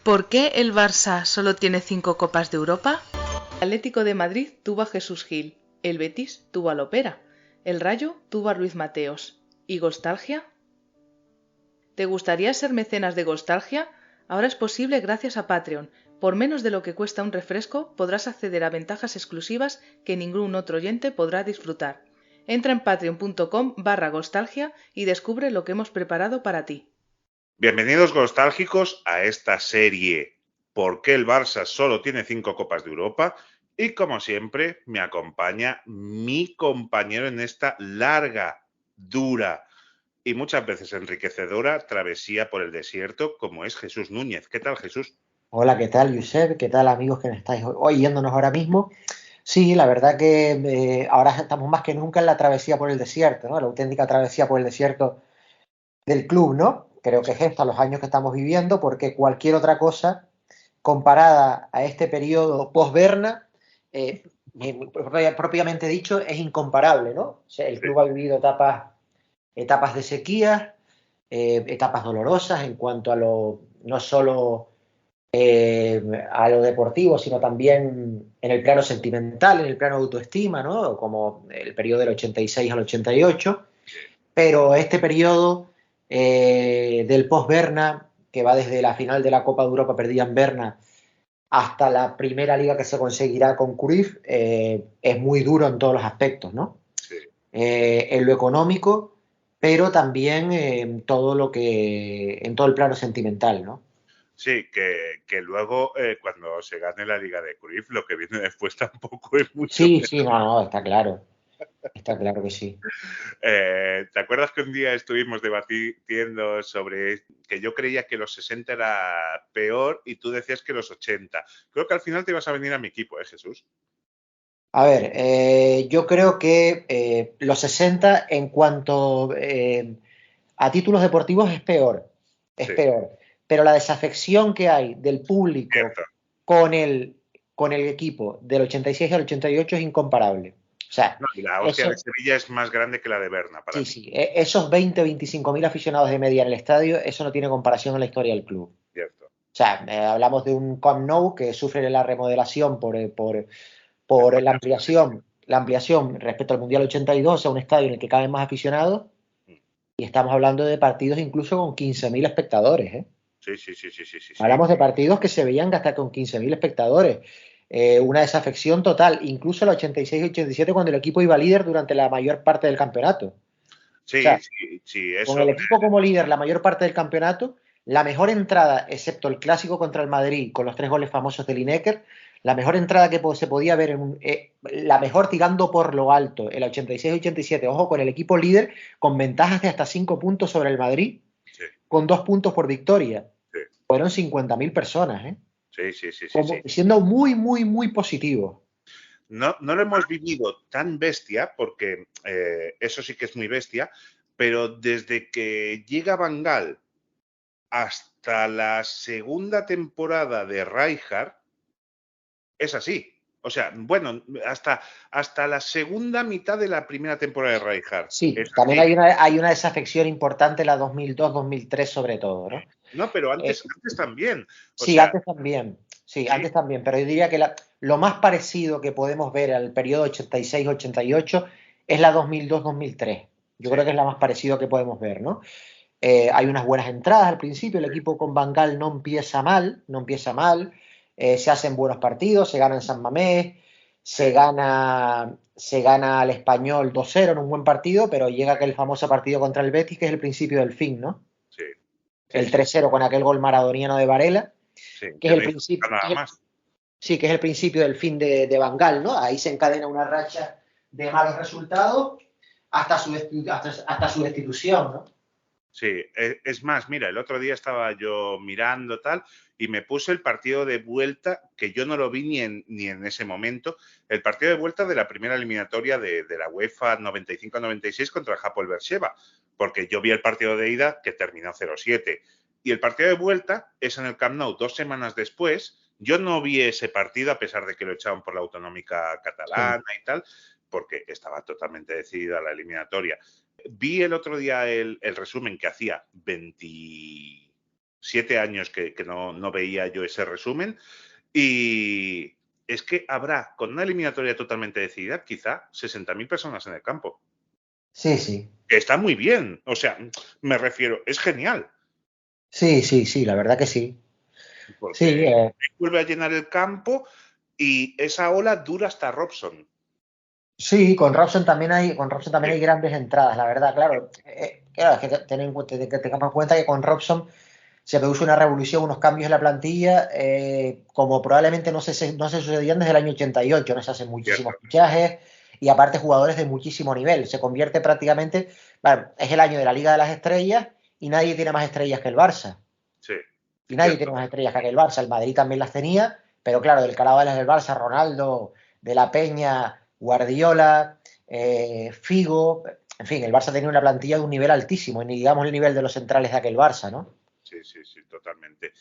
¿Por qué el Barça solo tiene 5 Copas de Europa? El Atlético de Madrid tuvo a Jesús Gil, el Betis tuvo a Lopera, el Rayo tuvo a Ruiz Mateos. ¿Y Gostalgia? ¿Te gustaría ser mecenas de Gostalgia? Ahora es posible gracias a Patreon. Por menos de lo que cuesta un refresco, podrás acceder a ventajas exclusivas que ningún otro oyente podrá disfrutar. Entra en patreon.com/Gostalgia y descubre lo que hemos preparado para ti. Bienvenidos nostálgicos a esta serie ¿Por qué el Barça solo tiene 5 Copas de Europa? Y como siempre me acompaña mi compañero en esta larga, dura y muchas veces enriquecedora travesía por el desierto como es Jesús Núñez. ¿Qué tal, Jesús? Hola, ¿qué tal, Josep? ¿Qué tal, amigos que me estáis oyéndonos ahora mismo? Sí, la verdad que ahora estamos más que nunca en la travesía por el desierto, ¿no? La auténtica travesía por el desierto del club, ¿no? Creo que es esto, los años que estamos viviendo, porque cualquier otra cosa comparada a este periodo post-Berna, propiamente dicho, es incomparable, ¿no? O sea, el Sí. club ha vivido etapas de sequía, etapas dolorosas en cuanto a lo, no solo a lo deportivo, sino también en el plano sentimental, en el plano de autoestima, ¿no? Como el periodo del 86 al 88, pero este periodo del post-Berna, que va desde la final de la Copa de Europa perdida en Berna hasta la primera liga que se conseguirá con Cruyff, es muy duro en todos los aspectos, ¿no? Sí. En lo económico, pero también en todo lo que, en todo el plano sentimental, ¿no? Sí, que luego cuando se gane la Liga de Cruyff lo que viene después tampoco es mucho Sí, sí, mejor. no, está claro que sí. ¿Te acuerdas que un día estuvimos debatiendo sobre que yo creía que los 60 era peor y tú decías que los 80? Creo que al final te ibas a venir a mi equipo, ¿eh, Jesús? A ver, yo creo que los 60 en cuanto a títulos deportivos es Sí, peor, pero la desafección que hay del público cierto. con el, con el equipo del 86 al 88 es incomparable. O sea, No, y la hostia de eso, Sevilla es más grande que la de Berna para sí, mí. sí, esos 20, 25 mil aficionados de media en el estadio, eso no tiene comparación en la historia del club. Cierto. O sea, hablamos de un Camp Nou que sufre la remodelación Es por más grande. la ampliación respecto al Mundial 82, o sea, un estadio en el que caben más aficionados, Sí, y estamos hablando de partidos incluso con 15.000 espectadores, ¿eh? sí, sí, sí, sí, sí, sí. Hablamos de partidos que se veían hasta con 15.000 espectadores. Una desafección total, incluso el 86-87 cuando el equipo iba líder durante la mayor parte del campeonato. O Sí, sea, sí, sí, con eso. el equipo como líder la mayor parte del campeonato, la mejor entrada, excepto el clásico contra el Madrid, con los 3 goles famosos de Lineker, la mejor entrada que se podía ver, la mejor tirando por lo alto, el 86-87, ojo, con el equipo líder, con ventajas de hasta 5 puntos sobre el Madrid, Sí, con 2 puntos por victoria. sí, Fueron 50.000 personas, ¿eh? sí, sí, sí, sí, Como, sí. siendo muy, muy, muy positivo. No, no lo hemos vivido tan bestia, porque eso sí que es muy bestia, pero desde que llega Van Gaal hasta la segunda temporada de Rijkaard, es así. O sea, bueno, hasta la segunda mitad de la primera temporada de Rijkaard. Sí, Es también así. hay una desafección importante, la 2002-2003 sobre todo, ¿no? No, pero Eh, antes también. O Sí, sea, antes también. Sí, sí, antes también. Pero yo diría que lo más parecido que podemos ver al periodo 86-88 es la 2002-2003. Yo sí, creo que es la más parecido que podemos ver, ¿no? Hay unas buenas entradas al principio. El equipo con Van Gaal no empieza mal, no empieza mal. Se hacen buenos partidos, se gana en San Mamés, sí, se gana al Español 2-0 en un buen partido, pero llega aquel famoso partido contra el Betis, que es el principio del fin, ¿no? sí, sí, El sí, 3-0 con aquel gol maradoniano de Varela, sí, que es que el no hizo principio, nada más. sí, que es el principio del fin de Van Gaal, ¿no? Ahí se encadena una racha de malos resultados hasta su destitución, ¿no? Sí, es más, mira, el otro día estaba yo mirando tal y me puse el partido de vuelta, que yo no lo vi ni en ese momento, el partido de vuelta de la primera eliminatoria de la UEFA 95-96 contra el Hapoel Beersheva, porque yo vi el partido de ida que terminó 0-7 y el partido de vuelta es en el Camp Nou 2 semanas después. Yo no vi ese partido a pesar de que lo echaban por la autonómica Sí. catalana y tal, porque estaba totalmente decidida la eliminatoria. Vi el otro día el resumen que hacía 7 años que no veía yo ese resumen. Y es que habrá, con una eliminatoria totalmente decidida, quizá 60.000 personas en el campo. Sí, sí. Está muy bien. O sea, me refiero, es genial. Sí, sí, sí, la verdad que sí. Sí, Porque vuelve a llenar el campo y esa ola dura hasta Robson. sí, con Robson también Sí, hay grandes entradas, la verdad, claro. Claro, es que que tengamos en cuenta que con Robson se produjo una revolución, unos cambios en la plantilla, como probablemente no se sucedían desde el año 88, no se hacen cierto. muchísimos fichajes y aparte jugadores de muchísimo nivel. Se convierte prácticamente, bueno, es el año de la Liga de las Estrellas y nadie tiene más estrellas que el Barça. Sí, Y nadie tiene cierto. más estrellas que el Barça. El Madrid también las tenía, pero claro, del calado del Barça, Ronaldo, De la Peña, Guardiola, Figo, en fin, el Barça tenía una plantilla de un nivel altísimo, y ni digamos el nivel de los centrales de aquel Barça, ¿no? Sí, sí, sí, totalmente.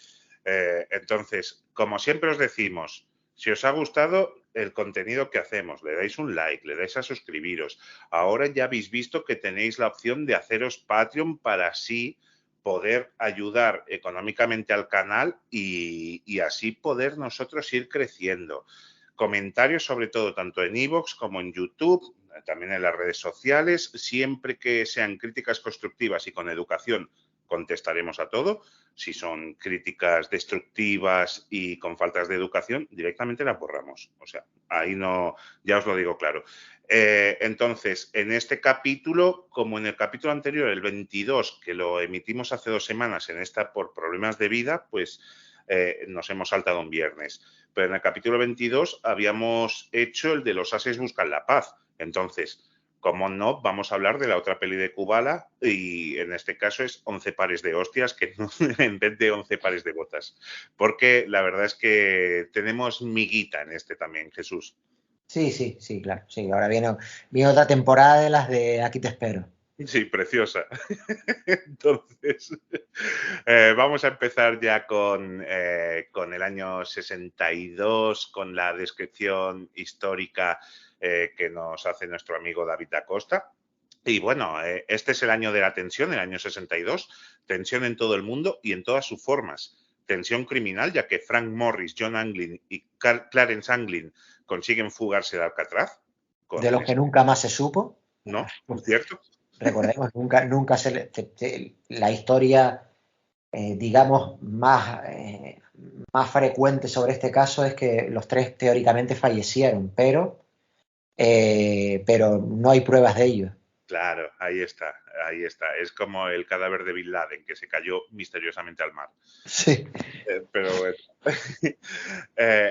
Entonces, como siempre os decimos, si os ha gustado el contenido que hacemos, le dais un like, le dais a suscribiros. Ahora ya habéis visto que tenéis la opción de haceros Patreon para así poder ayudar económicamente al canal y así poder nosotros ir creciendo. Comentarios sobre todo tanto en iVoox como en YouTube, también en las redes sociales, siempre que sean críticas constructivas y con educación contestaremos a todo. Si son críticas destructivas y con faltas de educación, directamente las borramos. O sea, ahí no, ya os lo digo claro. Entonces, en este capítulo, como en el capítulo anterior, el 22, que lo emitimos hace 2 semanas, en esta por problemas de vida, pues nos hemos saltado un viernes. Pero en el capítulo 22 habíamos hecho el de los ases buscan la paz. Entonces, como no, vamos a hablar de la otra peli de Kubala y en este caso es 11 pares de hostias que no, en vez de 11 pares de botas. Porque la verdad es que tenemos miguita en este también, Jesús. Sí, sí, sí, claro. Sí, ahora viene otra temporada de las de Aquí te espero. Sí, preciosa. Entonces, vamos a empezar ya con el año 62, con la descripción histórica que nos hace nuestro amigo David Acosta. Y bueno, este es el año de la tensión, el año 62, tensión en todo el mundo y en todas sus formas. Tensión criminal, ya que Frank Morris, John Anglin y Clarence Anglin consiguen fugarse de Alcatraz. De Con los que nunca más se supo. ¿No? ¿Cierto? Recordemos, nunca la historia, digamos, más frecuente sobre este caso es que los tres teóricamente fallecieron, pero no hay pruebas de ello. Claro, ahí está, ahí está. Es como el cadáver de Bin Laden que se cayó misteriosamente al mar. Sí. Pero bueno.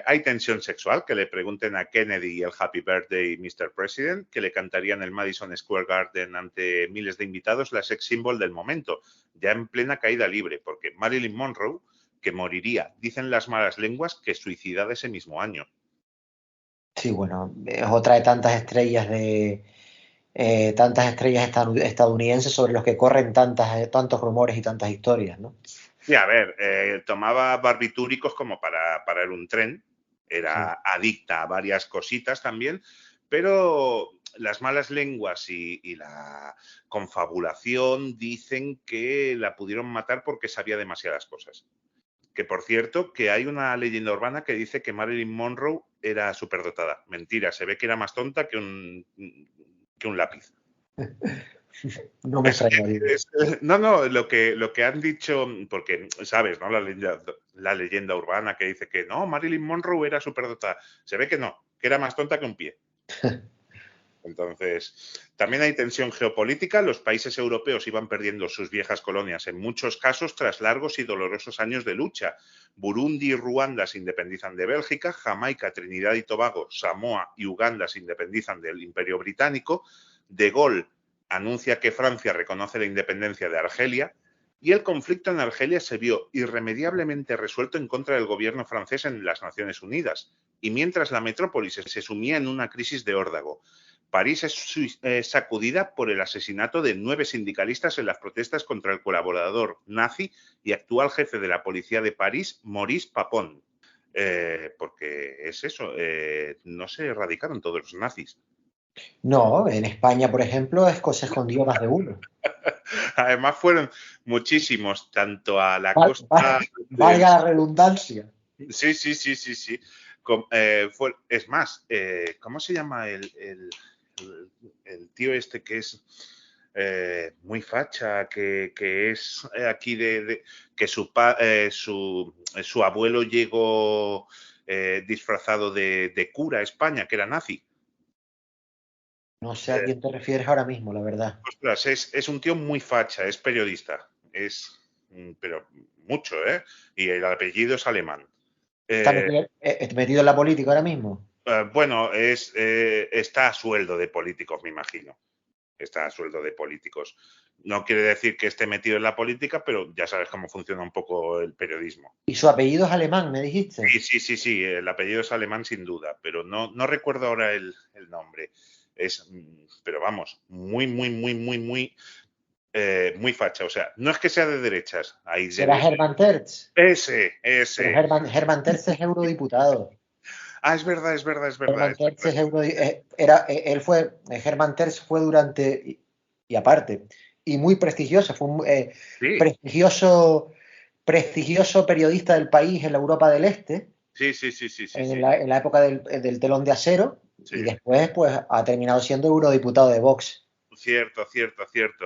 Hay tensión sexual, que le pregunten a Kennedy el Happy Birthday Mr. President, que le cantarían el Madison Square Garden ante miles de invitados, la sex symbol del momento, ya en plena caída libre, porque Marilyn Monroe, que moriría, dicen las malas lenguas, que suicidada ese mismo año. Sí, bueno, es otra de tantas estrellas estadounidenses sobre los que corren tantos rumores y tantas historias, ¿no? Sí, a ver, tomaba barbitúricos como para parar un tren, Sí. era adicta a varias cositas también, pero las malas lenguas y la confabulación dicen que la pudieron matar porque sabía demasiadas cosas. Que por cierto, que hay una leyenda urbana que dice que Marilyn Monroe era superdotada. Mentira, se ve que era más tonta que un lápiz. No me extrañaría. No, lo que han dicho, porque sabes, ¿no? La leyenda urbana que dice que no, Marilyn Monroe era superdotada. Se ve que no, que era más tonta que un pie. Entonces, también hay tensión geopolítica. Los países europeos iban perdiendo sus viejas colonias, en muchos casos tras largos y dolorosos años de lucha. Burundi y Ruanda se independizan de Bélgica, Jamaica, Trinidad y Tobago, Samoa y Uganda se independizan del Imperio Británico. De Gaulle anuncia que Francia reconoce la independencia de Argelia y el conflicto en Argelia se vio irremediablemente resuelto en contra del gobierno francés en las Naciones Unidas. Y mientras la metrópolis se sumía en una crisis de órdago. París es sacudida por el asesinato de 9 sindicalistas en las protestas contra el colaborador nazi y actual jefe de la policía de París, Maurice Papon. Porque es eso, no se erradicaron todos los nazis. No, en España, por ejemplo, se escondió más de uno. Además fueron muchísimos, tanto a la Val- costa del... Valga la redundancia. Sí, sí, sí, sí, sí. Es más, ¿cómo se llama el tío este que es muy facha, que es aquí que su abuelo llegó disfrazado de cura a España, que era nazi? No sé a quién te refieres ahora mismo, la verdad. Ostras, es un tío muy facha, es periodista, pero mucho, ¿eh? Y el apellido es alemán. ¿Está Eh, metido en la política ahora mismo? bueno, está a sueldo de políticos, me imagino. Está a sueldo de políticos. No quiere decir que esté metido en la política, pero ya sabes cómo funciona un poco el periodismo. ¿Y su apellido es alemán, me dijiste? Sí, sí, sí, sí, el apellido es alemán sin duda, pero no recuerdo ahora el nombre. Pero vamos, muy, muy, muy, muy, muy, muy facha. O sea, no es que sea de derechas, ahí ¿Será debe ser. Hermann Terz? Pero Ese. Hermann Terz es eurodiputado. Ah, es verdad, es verdad, es verdad, Hermann es Terz verdad. es Hermann Terz fue durante, y aparte, y muy prestigioso, fue un Sí, prestigioso periodista del país en la Europa del Este, sí, sí, sí, sí, sí, en sí, la época del telón de acero, sí. y después pues ha terminado siendo eurodiputado de Vox. Cierto, cierto, cierto.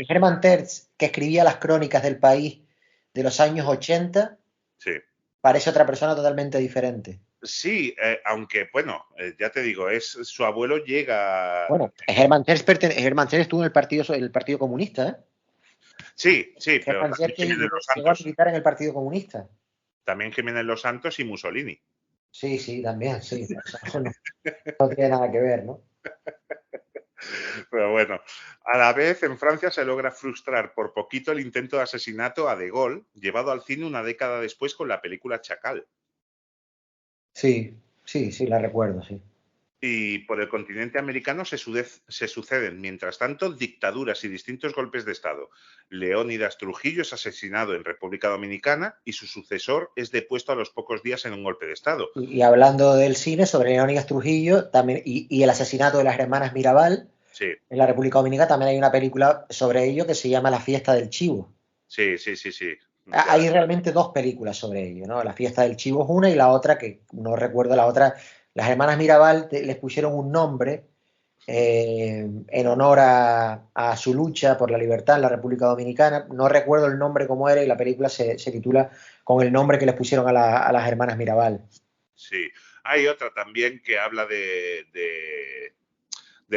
Hermann Terz, que escribía las crónicas del país de los años 80, Sí. parece otra persona totalmente diferente. Sí, aunque bueno, ya te digo, su abuelo llega. Bueno, Hermann Terz estuvo en el Partido Comunista, ¿eh? Sí, sí, pero Hermann también Terz Jiménez Los llegó a Santos. militar en el Partido Comunista. También Jiménez Los Santos y Mussolini. Sí, sí, también, sí. Eso no tiene nada que ver, ¿no? Pero bueno, a la vez en Francia se logra frustrar por poquito el intento de asesinato a De Gaulle, llevado al cine una década después con la película Chacal. Sí, sí, sí, la recuerdo, sí. Y por el continente americano se suceden, mientras tanto, dictaduras y distintos golpes de Estado. Leónidas Trujillo es asesinado en República Dominicana y su sucesor es depuesto a los pocos días en un golpe de Estado. Y hablando del cine, sobre Leónidas Trujillo también, y el asesinato de las hermanas Mirabal Sí, en la República Dominicana, también hay una película sobre ello que se llama La fiesta del chivo. sí, sí, sí, sí. Ya, Hay realmente dos películas sobre ello, ¿no? La fiesta del chivo es una y la otra, que no recuerdo la otra, las hermanas Mirabal les pusieron un nombre en honor a su lucha por la libertad en la República Dominicana. No recuerdo el nombre cómo era y la película se titula con el nombre que les pusieron a las hermanas Mirabal. sí. Hay otra también que habla del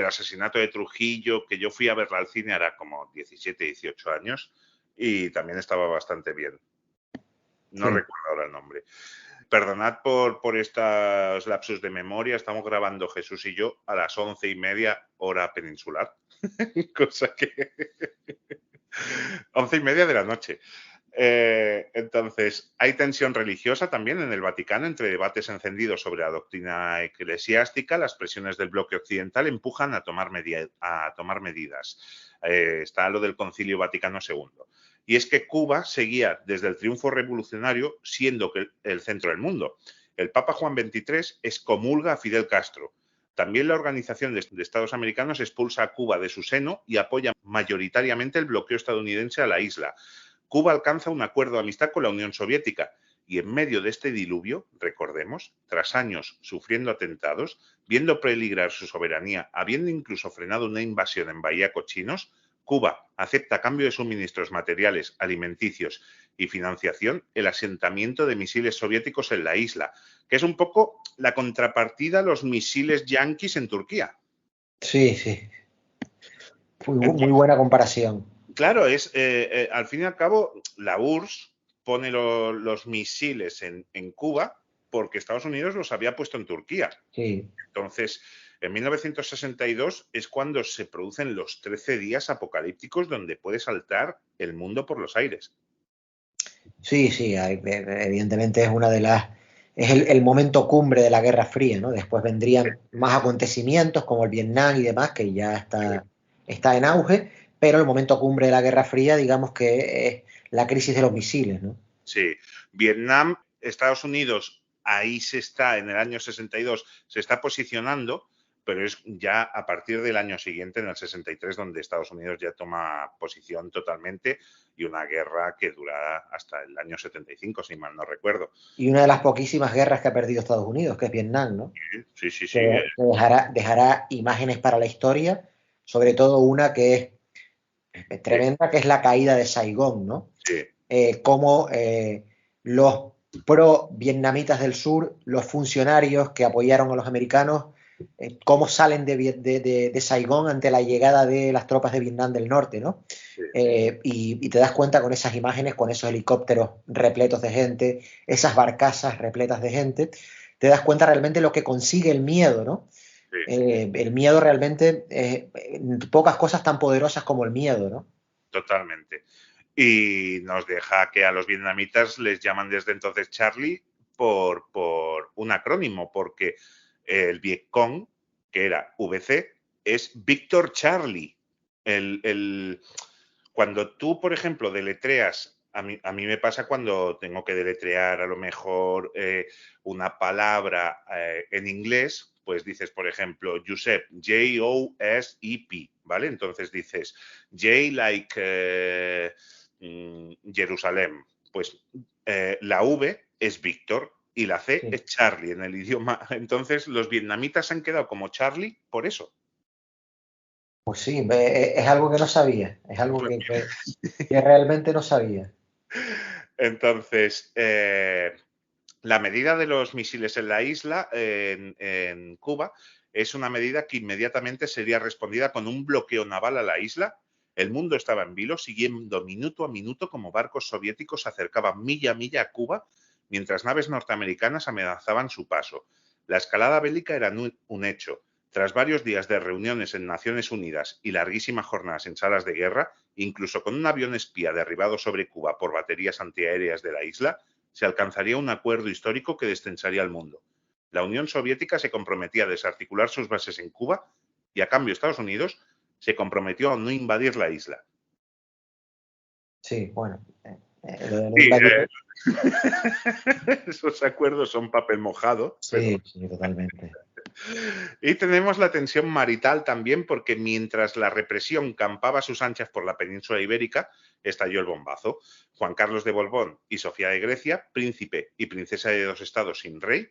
asesinato de Trujillo, que yo fui a verla al cine, era como 17, 18 años, y también estaba bastante bien. No Sí. recuerdo ahora el nombre. Perdonad por estos lapsus de memoria. Estamos grabando Jesús y yo a las 11:30 hora peninsular. Cosa que... 11:30 de la noche. Entonces, hay tensión religiosa también en el Vaticano entre debates encendidos sobre la doctrina eclesiástica. Las presiones del bloque occidental empujan a tomar medidas. Está lo del Concilio Vaticano II. Y es que Cuba seguía desde el triunfo revolucionario siendo el centro del mundo. El Papa Juan XXIII excomulga a Fidel Castro. También la Organización de Estados Americanos expulsa a Cuba de su seno y apoya mayoritariamente el bloqueo estadounidense a la isla. Cuba alcanza un acuerdo de amistad con la Unión Soviética y en medio de este diluvio, recordemos, tras años sufriendo atentados, viendo peligrar su soberanía, habiendo incluso frenado una invasión en Bahía Cochinos, Cuba acepta a cambio de suministros materiales, alimenticios y financiación el asentamiento de misiles soviéticos en la isla, que es un poco la contrapartida a los misiles yanquis en Turquía. Sí, sí. Muy Entonces, buena comparación. claro, al fin y al cabo, la URSS pone los misiles en Cuba porque Estados Unidos los había puesto en Turquía. Sí. Entonces, en 1962 es cuando se producen los 13 días apocalípticos donde puede saltar el mundo por los aires. Sí, sí, evidentemente es una de las, es el momento cumbre de la Guerra Fría, ¿no? Después vendrían más acontecimientos como el Vietnam y demás, que ya está en auge, pero el momento cumbre de la Guerra Fría, digamos que es la crisis de los misiles, ¿no? Sí, Vietnam, Estados Unidos, ahí se está, en el año 62, se está posicionando, pero es ya a partir del año siguiente, en el 63, donde Estados Unidos ya toma posición totalmente y una guerra que dura hasta el año 75, si mal no recuerdo. Y una de las poquísimas guerras que ha perdido Estados Unidos, que es Vietnam, ¿no? Sí, sí, sí. Que dejará imágenes para la historia, sobre todo una que es tremenda, que es la caída de Saigón, ¿no? Sí. Cómo los pro-vietnamitas del sur, los funcionarios que apoyaron a los americanos, cómo salen de Saigón ante la llegada de las tropas de Vietnam del Norte, ¿no? Sí. Y te das cuenta con esas imágenes, con esos helicópteros repletos de gente, esas barcazas repletas de gente, te das cuenta realmente lo que consigue el miedo, ¿no? Sí. El miedo realmente, pocas cosas tan poderosas como el miedo, ¿no? Totalmente. Y nos deja que a los vietnamitas les llaman desde entonces Charlie por un acrónimo, porque el Vietcong, que era VC, es Victor Charlie. Cuando tú, por ejemplo, deletreas, a mí me pasa cuando tengo que deletrear a lo mejor una palabra en inglés, pues dices, por ejemplo, Josep, J-O-S-E-P, ¿vale? Entonces dices, J like Jerusalén, pues la V es Víctor y la C es Charlie en el idioma. Entonces los vietnamitas han quedado como Charlie por eso. Pues sí, es algo que no sabía, es algo que realmente no sabía. Entonces, la medida de los misiles en la isla, en Cuba, es una medida que inmediatamente sería respondida con un bloqueo naval a la isla. El mundo estaba en vilo, siguiendo minuto a minuto como barcos soviéticos se acercaban milla a milla a Cuba, mientras naves norteamericanas amenazaban su paso. La escalada bélica era un hecho. Tras varios días de reuniones en Naciones Unidas y larguísimas jornadas en salas de guerra, incluso con un avión espía derribado sobre Cuba por baterías antiaéreas de la isla, se alcanzaría un acuerdo histórico que descensaría al mundo. La Unión Soviética se comprometía a desarticular sus bases en Cuba y, a cambio, Estados Unidos se comprometió a no invadir la isla. Sí, bueno. Sí, esos acuerdos son papel mojado. Sí, pero... sí, totalmente. Y tenemos la tensión marital también, porque mientras la represión campaba a sus anchas por la península ibérica, estalló el bombazo. Juan Carlos de Borbón y Sofía de Grecia, príncipe y princesa de 2 estados sin rey.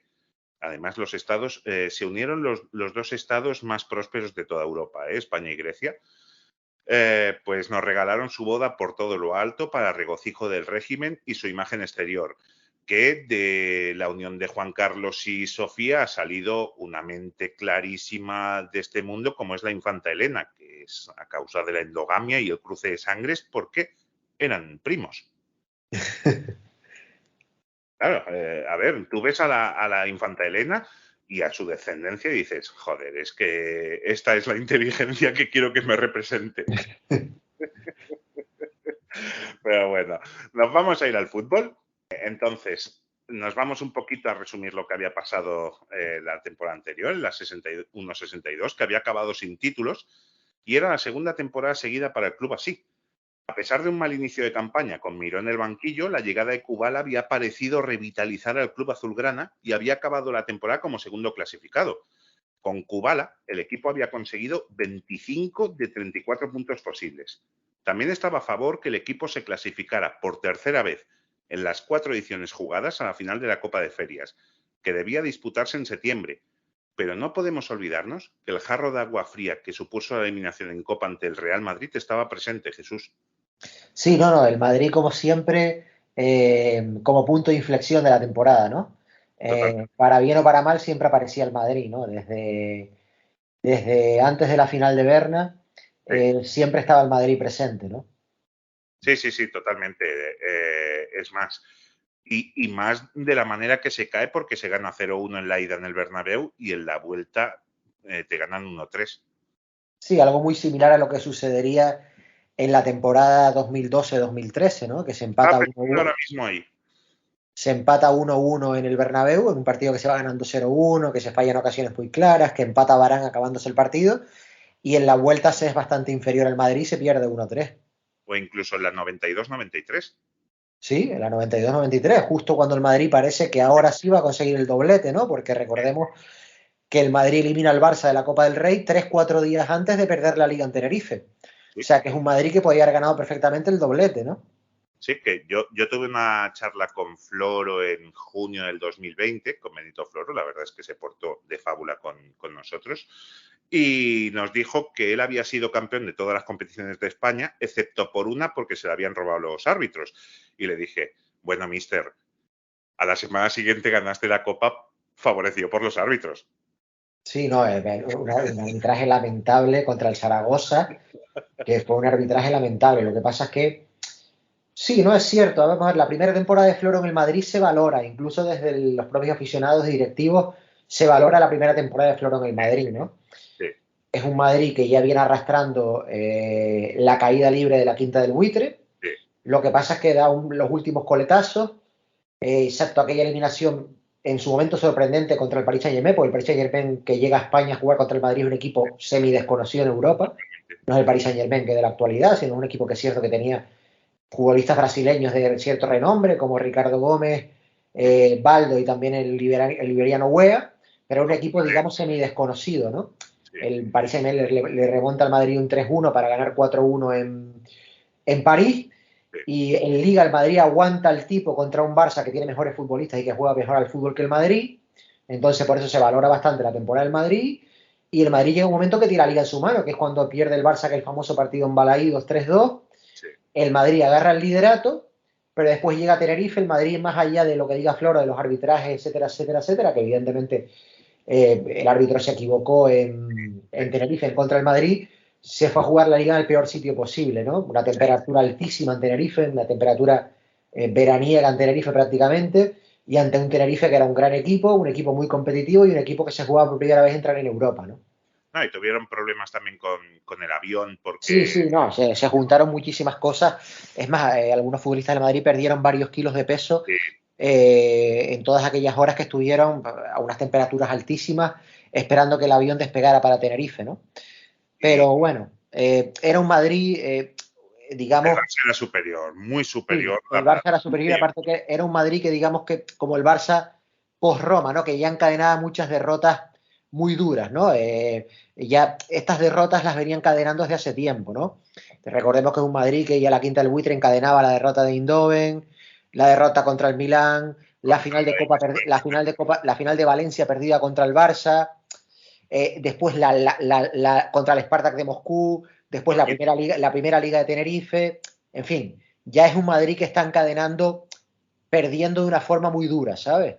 Además, los estados se unieron los 2 estados más prósperos de toda Europa, España y Grecia. Pues nos regalaron su boda por todo lo alto para regocijo del régimen y su imagen exterior, que de la unión de Juan Carlos y Sofía ha salido una mente clarísima de este mundo, como es la infanta Elena, que es a causa de la endogamia y el cruce de sangres, porque eran primos. Claro, a ver, tú ves a la infanta Elena y a su descendencia y dices, joder, es que esta es la inteligencia que quiero que me represente. Pero bueno, nos vamos a ir al fútbol. Entonces, nos vamos un poquito a resumir lo que había pasado la temporada anterior, la 61-62, que había acabado sin títulos, y era la segunda temporada seguida para el club así. A pesar de un mal inicio de campaña con Miró en el banquillo, la llegada de Kubala había parecido revitalizar al club azulgrana y había acabado la temporada como segundo clasificado. Con Kubala, el equipo había conseguido 25 de 34 puntos posibles. También estaba a favor que el equipo se clasificara por tercera vez en las 4 ediciones jugadas a la final de la Copa de Ferias, que debía disputarse en septiembre. Pero no podemos olvidarnos que el jarro de agua fría que supuso la eliminación en Copa ante el Real Madrid estaba presente, Jesús. Sí, no, el Madrid como siempre, como punto de inflexión de la temporada, ¿no? Para bien o para mal siempre aparecía el Madrid, ¿no? Desde antes de la final de Berna, siempre estaba el Madrid presente, ¿no? Sí, totalmente. Es más, y más de la manera que se cae porque se gana 0-1 en la ida en el Bernabéu y en la vuelta te ganan 1-3. Sí, algo muy similar a lo que sucedería en la temporada 2012-2013, ¿no? Que se empata 1-1. Ahora mismo ahí. Se empata 1-1 en el Bernabéu, en un partido que se va ganando 0-1, que se fallan ocasiones muy claras, que empata Varane acabándose el partido, y en la vuelta se es bastante inferior al Madrid y se pierde 1-3. O incluso en la 92-93. Sí, en la 92-93, justo cuando el Madrid parece que ahora sí va a conseguir el doblete, ¿no? Porque recordemos que el Madrid elimina al Barça de la Copa del Rey 3-4 días antes de perder la Liga en Tenerife. Sí. O sea, que es un Madrid que podía haber ganado perfectamente el doblete, ¿no? Sí, que yo tuve una charla con Floro en junio del 2020, con Benito Floro, la verdad es que se portó de fábula con nosotros, y nos dijo que él había sido campeón de todas las competiciones de España, excepto por una porque se le habían robado los árbitros. Y le dije, bueno, mister, a la semana siguiente ganaste la Copa favorecido por los árbitros. Sí, no, un arbitraje lamentable contra el Zaragoza, que fue un arbitraje lamentable. Lo que pasa es que, sí, no es cierto. Vamos a ver, la primera temporada de Floro en el Madrid se valora, incluso desde los propios aficionados y directivos, se valora la primera temporada de Floro en el Madrid, ¿no? Sí. Es un Madrid que ya viene arrastrando la caída libre de la Quinta del Buitre. Sí. Lo que pasa es que da los últimos coletazos. Exacto, aquella eliminación en su momento sorprendente contra el Paris Saint-Germain, porque el Paris Saint-Germain que llega a España a jugar contra el Madrid es un equipo semi desconocido en Europa. No es el Paris Saint-Germain que de la actualidad, sino un equipo que es cierto que tenía futbolistas brasileños de cierto renombre, como Ricardo Gómez, Baldo y también el liberiano Wea, pero un equipo, digamos, semi desconocido, ¿no? Sí. El Paris Saint-Germain le remonta al Madrid un 3-1 para ganar 4-1 en París. Y en Liga el Madrid aguanta al tipo contra un Barça que tiene mejores futbolistas y que juega mejor al fútbol que el Madrid. Entonces por eso se valora bastante la temporada del Madrid. Y el Madrid llega un momento que tira la Liga en su mano, que es cuando pierde el Barça, que es el famoso partido en Balaídos 3-2. Sí. El Madrid agarra el liderato, pero después llega a Tenerife. El Madrid, más allá de lo que diga Flora, de los arbitrajes, etcétera, etcétera, etcétera, que evidentemente el árbitro se equivocó en Tenerife en contra del Madrid, se fue a jugar la liga en el peor sitio posible, ¿no? Una temperatura altísima en Tenerife, una temperatura veraniega en Tenerife prácticamente, y ante un Tenerife que era un gran equipo, un equipo muy competitivo y un equipo que se jugaba por primera vez entrar en Europa, ¿no? No, y tuvieron problemas también con el avión porque... Sí, sí, no, se juntaron muchísimas cosas. Es más, algunos futbolistas de Madrid perdieron varios kilos de peso Sí. En todas aquellas horas que estuvieron a unas temperaturas altísimas esperando que el avión despegara para Tenerife, ¿no? Pero bueno, era un Madrid, digamos... El Barça era superior, muy superior. Sí, el Barça era superior, y aparte que era un Madrid que digamos que como el Barça post-Roma, ¿no? Que ya encadenaba muchas derrotas muy duras, ¿no? Ya estas derrotas las venía encadenando desde hace tiempo, ¿no? Recordemos que es un Madrid que ya la Quinta del Buitre encadenaba la derrota de Eindhoven, la derrota contra el Milán, la final de Copa, la final de Valencia perdida contra el Barça, después contra el Spartak de Moscú, después la primera liga de Tenerife, en fin, ya es un Madrid que está encadenando, perdiendo de una forma muy dura, ¿sabes?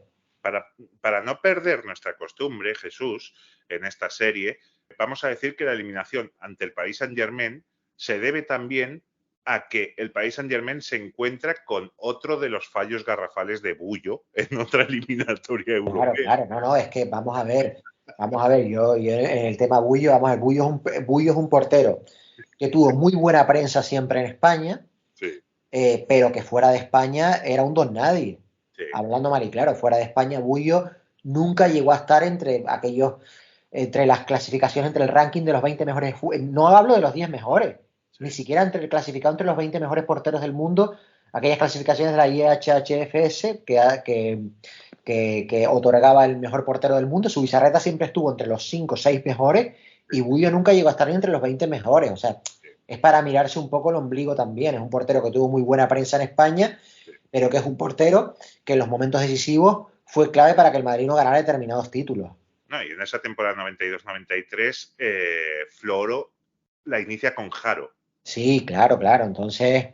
Para no perder nuestra costumbre, Jesús, en esta serie, vamos a decir que la eliminación ante el Paris Saint-Germain se debe también a que el Paris Saint-Germain se encuentra con otro de los fallos garrafales de Bullo en otra eliminatoria europea. Claro, no, es que vamos a ver, yo en el tema Bullo, vamos a ver, Bullo es un portero que tuvo muy buena prensa siempre en España, Sí. Pero que fuera de España era un don nadie. Sí. Hablando mal y claro, fuera de España, Bullo nunca llegó a estar entre las clasificaciones, entre el ranking de los 20 mejores. No hablo de los 10 mejores, ni siquiera clasificado entre los 20 mejores porteros del mundo, aquellas clasificaciones de la IHHFS que otorgaba el mejor portero del mundo. Zubizarreta siempre estuvo entre los 5 o 6 mejores y Bullo nunca llegó a estar entre los 20 mejores. O sea, es para mirarse un poco el ombligo también. Es un portero que tuvo muy buena prensa en España, pero que es un portero que en los momentos decisivos fue clave para que el Madrid no ganara determinados títulos. No, y en esa temporada 92-93, Floro la inicia con Jaro. Sí, claro. Entonces,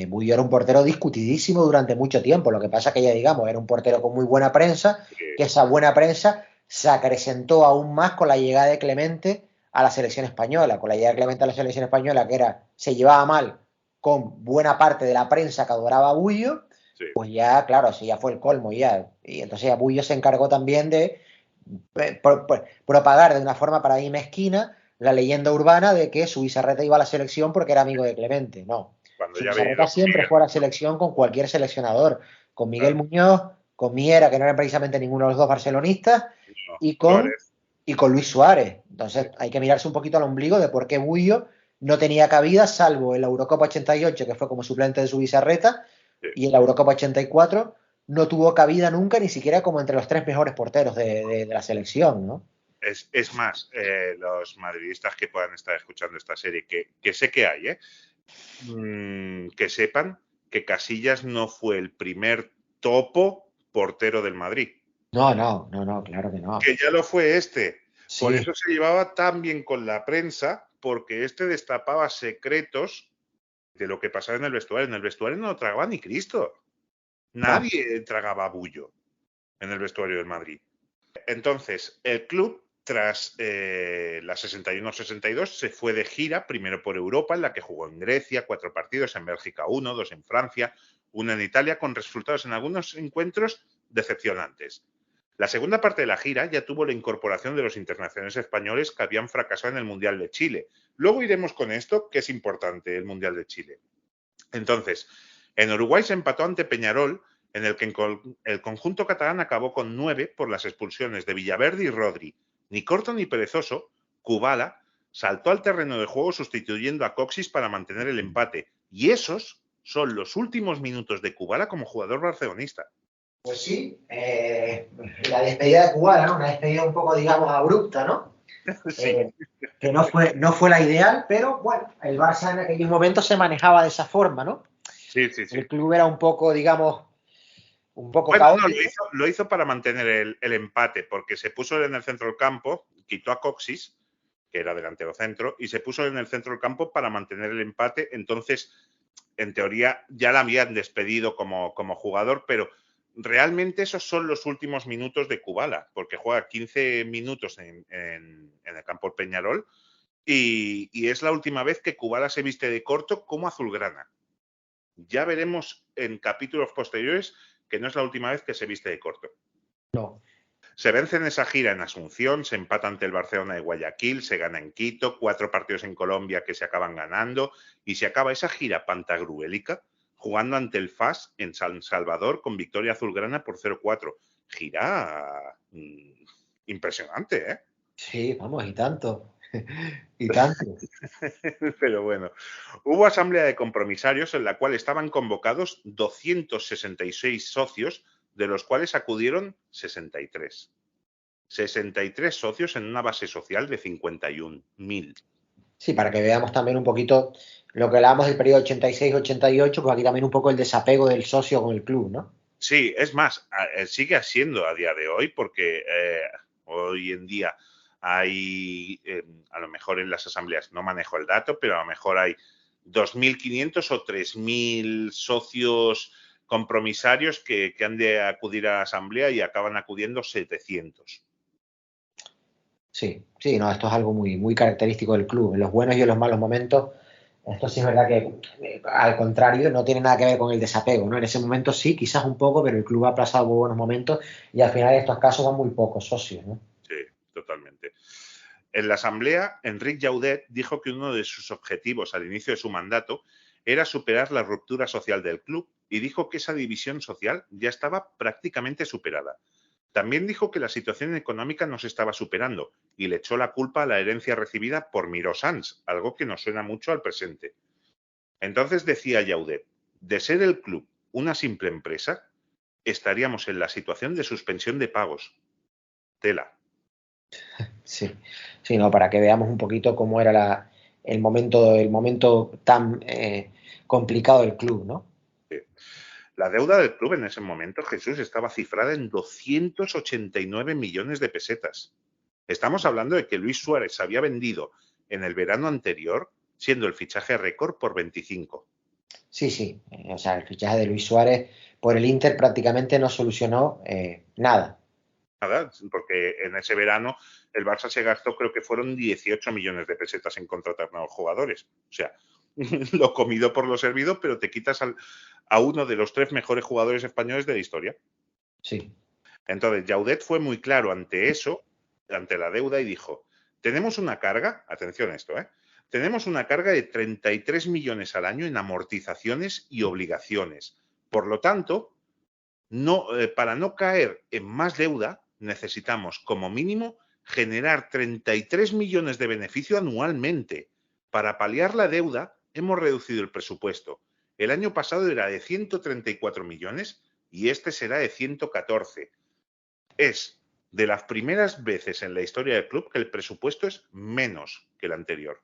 Bullo era un portero discutidísimo durante mucho tiempo. Lo que pasa es que ya digamos, era un portero con muy buena prensa, que esa buena prensa se acrecentó aún más con la llegada de Clemente a la selección española. Con la llegada de Clemente a la selección española, se llevaba mal con buena parte de la prensa que adoraba a Bullo, sí. Pues ya, claro, así ya fue el colmo ya. Y entonces ya Bullo se encargó también de propagar de una forma para mí mezquina la leyenda urbana de que Zubizarreta iba a la selección porque era amigo de Clemente. No. Zubizarreta siempre fue a la selección con cualquier seleccionador, con Miguel Muñoz, con Miera, que no eran precisamente ninguno de los dos barcelonistas, no, y con Luis Suárez. Entonces hay que mirarse un poquito al ombligo de por qué Bullo no tenía cabida, salvo en la Eurocopa 88, que fue como suplente de Zubizarreta, sí. Y en la Eurocopa 84 no tuvo cabida nunca, ni siquiera como entre los 3 mejores porteros de la selección, ¿no? Es más, los madridistas que puedan estar escuchando esta serie, que sé que hay, que sepan que Casillas no fue el primer topo portero del Madrid. No, claro que no. Que ya lo fue este. Por Sí. eso se llevaba tan bien con la prensa, porque este destapaba secretos de lo que pasaba en el vestuario. En el vestuario no lo tragaba ni Cristo. Nadie tragaba bullo en el vestuario del Madrid. Entonces, el club, tras la 61-62, se fue de gira, primero por Europa, en la que jugó en Grecia, 4 partidos, en Bélgica 1, 2 en Francia, 1 en Italia, con resultados en algunos encuentros decepcionantes. La segunda parte de la gira ya tuvo la incorporación de los internacionales españoles que habían fracasado en el Mundial de Chile. Luego iremos con esto, que es importante, el Mundial de Chile. Entonces, en Uruguay se empató ante Peñarol, en el que el conjunto catalán acabó con 9 por las expulsiones de Villaverde y Rodri. Ni corto ni perezoso, Kubala saltó al terreno de juego sustituyendo a Coxis para mantener el empate. Y esos son los últimos minutos de Kubala como jugador barcelonista. Pues sí, la despedida de Kubala, ¿no? Una despedida un poco, digamos, abrupta, ¿no? Sí. Que no fue la ideal, pero bueno, el Barça en aquellos momentos se manejaba de esa forma, ¿no? Sí. El club era un poco, digamos, Bueno, caótico. no, lo hizo para mantener el empate, porque se puso en el centro del campo, quitó a Coxis, que era delantero centro, y se puso en el centro del campo para mantener el empate. Entonces, en teoría, ya la habían despedido como jugador, pero realmente esos son los últimos minutos de Kubala, porque juega 15 minutos en el campo del Peñarol y es la última vez que Kubala se viste de corto como azulgrana. Ya veremos en capítulos posteriores que no es la última vez que se viste de corto. No. Se vence en esa gira en Asunción, se empata ante el Barcelona de Guayaquil, se gana en Quito, 4 partidos en Colombia que se acaban ganando y se acaba esa gira pantagruélica jugando ante el FAS en San Salvador con victoria azulgrana por 0-4. Gira impresionante, ¿eh? Sí, vamos, y tanto. Y tanto. Pero bueno, hubo asamblea de compromisarios en la cual estaban convocados 266 socios, de los cuales acudieron 63. 63 socios en una base social de 51.000. Sí, para que veamos también un poquito lo que hablábamos del periodo 86-88, pues aquí también un poco el desapego del socio con el club, ¿no? Sí, es más, sigue siendo a día de hoy, porque hoy en día hay, a lo mejor en las asambleas, no manejo el dato, pero a lo mejor hay 2.500 o 3.000 socios compromisarios que han de acudir a la asamblea y acaban acudiendo 700. Sí, no, esto es algo muy, muy característico del club. En los buenos y en los malos momentos, esto sí es verdad que, al contrario, no tiene nada que ver con el desapego, ¿no? En ese momento sí, quizás un poco, pero el club ha pasado muy buenos momentos y al final en estos casos van muy pocos socios, ¿no? Sí, totalmente. En la asamblea, Enric Jaudet dijo que uno de sus objetivos al inicio de su mandato era superar la ruptura social del club y dijo que esa división social ya estaba prácticamente superada. También dijo que la situación económica no se estaba superando y le echó la culpa a la herencia recibida por Miró Sans, algo que nos suena mucho al presente. Entonces decía Jaudet, de ser el club una simple empresa, estaríamos en la situación de suspensión de pagos. Tela. Sí, no, para que veamos un poquito cómo era el momento tan complicado del club, ¿no? Sí. La deuda del club en ese momento, Jesús, estaba cifrada en 289 millones de pesetas. Estamos hablando de que Luis Suárez había vendido en el verano anterior, siendo el fichaje récord por 25. Sí, o sea, el fichaje de Luis Suárez por el Inter prácticamente no solucionó nada. Nada, porque en ese verano el Barça se gastó, creo que fueron 18 millones de pesetas en contratar nuevos jugadores. O sea, lo comido por lo servido, pero te quitas a uno de los 3 mejores jugadores españoles de la historia. Sí. Entonces, Jaudet fue muy claro ante eso, ante la deuda, y dijo, tenemos una carga, atención a esto, tenemos una carga de 33 millones al año en amortizaciones y obligaciones. Por lo tanto, para no caer en más deuda, necesitamos como mínimo generar 33 millones de beneficio anualmente. Para paliar la deuda, hemos reducido el presupuesto. El año pasado era de 134 millones y este será de 114. Es de las primeras veces en la historia del club que el presupuesto es menos que el anterior.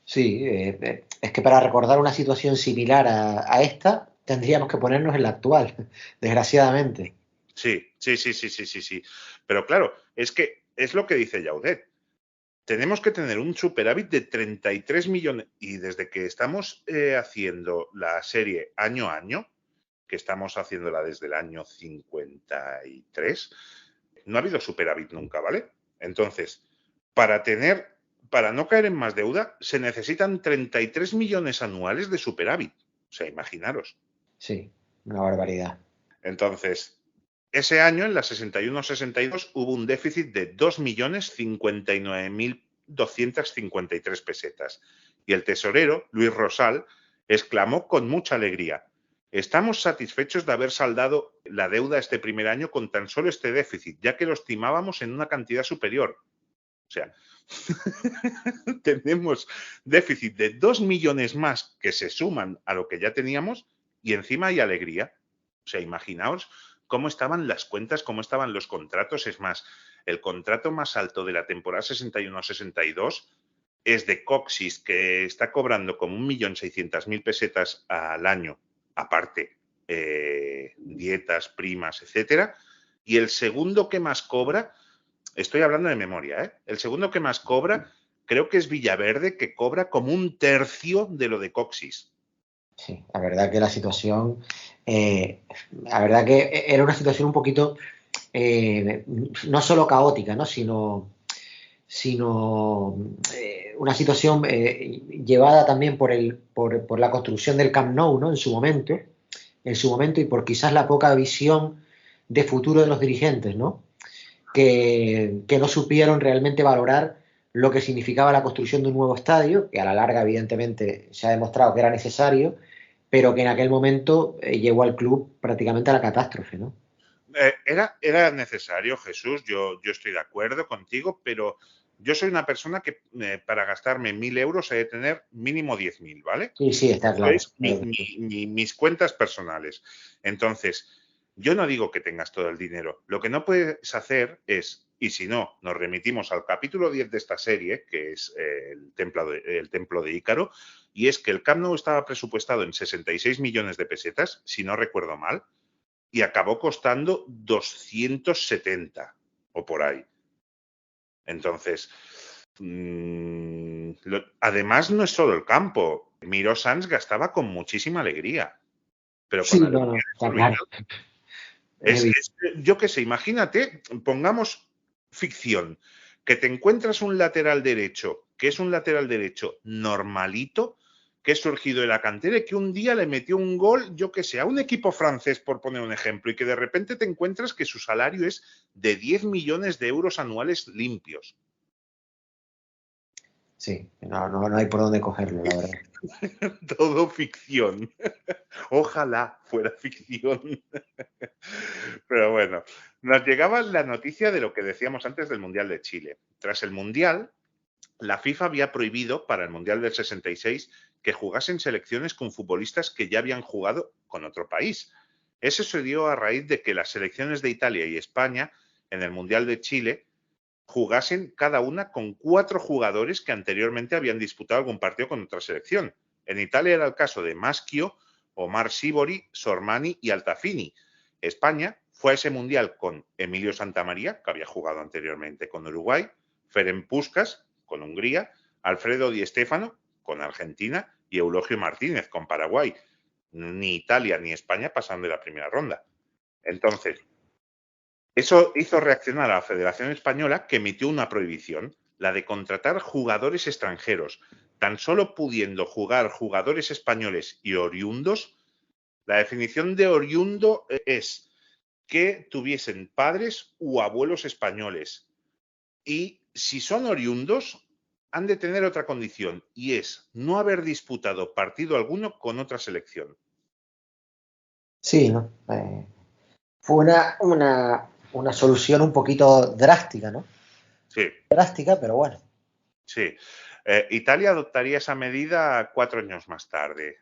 Sí, es que para recordar una situación similar a esta, tendríamos que ponernos en la actual, desgraciadamente. Sí. Pero claro, es que es lo que dice Yaudet. Tenemos que tener un superávit de 33 millones y desde que estamos haciendo la serie año a año, que estamos haciéndola desde el año 53, no ha habido superávit nunca, ¿vale? Entonces, para no caer en más deuda, se necesitan 33 millones anuales de superávit. O sea, imaginaros. Sí, una barbaridad. Entonces, ese año, en la 61-62, hubo un déficit de 2.059.253 pesetas. Y el tesorero, Luis Rosal, exclamó con mucha alegría: estamos satisfechos de haber saldado la deuda este primer año con tan solo este déficit, ya que lo estimábamos en una cantidad superior. O sea, tenemos déficit de 2 millones más que se suman a lo que ya teníamos y encima hay alegría. O sea, imaginaos cómo estaban las cuentas, cómo estaban los contratos. Es más, el contrato más alto de la temporada 61-62 es de Coxis, que está cobrando como 1.600.000 pesetas al año, aparte, dietas, primas, etcétera. Y el segundo que más cobra, estoy hablando de memoria, ¿eh? El segundo que más cobra, creo que es Villaverde, que cobra como 1/3 de lo de Coxis. Sí, la verdad que la situación, la verdad que era una situación un poquito, no solo caótica, ¿no? sino una situación llevada también por la construcción del Camp Nou, ¿no? En su momento y por quizás la poca visión de futuro de los dirigentes, ¿no? Que no supieron realmente valorar lo que significaba la construcción de un nuevo estadio, que a la larga evidentemente se ha demostrado que era necesario, pero que en aquel momento llevó al club prácticamente a la catástrofe, ¿no? Era necesario, Jesús, yo estoy de acuerdo contigo, pero yo soy una persona que para gastarme 1.000 euros he de tener mínimo 10.000, ¿vale? Sí, sí, está Eso claro. es mis cuentas personales. Entonces, yo no digo que tengas todo el dinero. Lo que no puedes hacer es, y si no, nos remitimos al capítulo 10 de esta serie, que es el templo de Ícaro, y es que el Camp Nou estaba presupuestado en 66 millones de pesetas, si no recuerdo mal, y acabó costando 270 o por ahí. Entonces, además no es solo el campo. Miro Sanz gastaba con muchísima alegría, pero con Sí, no, alegría no, está claro. desorbitante. Yo qué sé, imagínate, pongamos ficción, que te encuentras un lateral derecho, que es un lateral derecho normalito, que es surgido de la cantera y que un día le metió un gol, yo que sé, a un equipo francés, por poner un ejemplo, y que de repente te encuentras que su salario es de 10 millones de euros anuales limpios. Sí, no hay por dónde cogerlo, la verdad. Todo ficción. Ojalá fuera ficción. Pero bueno, nos llegaba la noticia de lo que decíamos antes del Mundial de Chile. Tras el Mundial, la FIFA había prohibido para el Mundial del 66 que jugasen selecciones con futbolistas que ya habían jugado con otro país. Eso se dio a raíz de que las selecciones de Italia y España en el Mundial de Chile jugasen cada una con 4 jugadores que anteriormente habían disputado algún partido con otra selección. En Italia era el caso de Maschio, Omar Sibori, Sormani y Altafini. España fue a ese mundial con Emilio Santamaría, que había jugado anteriormente con Uruguay, Ferenc Puskás, con Hungría, Alfredo Di Stéfano, con Argentina, y Eulogio Martínez, con Paraguay. Ni Italia ni España pasaron de la primera ronda. Entonces, eso hizo reaccionar a la Federación Española, que emitió una prohibición, la de contratar jugadores extranjeros, tan solo pudiendo jugar jugadores españoles y oriundos. La definición de oriundo es que tuviesen padres u abuelos españoles. Y si son oriundos, han de tener otra condición, y es no haber disputado partido alguno con otra selección. Sí, ¿no? Fue una solución un poquito drástica, ¿no? Sí. Drástica, pero bueno. Sí. Italia adoptaría esa medida 4 años más tarde.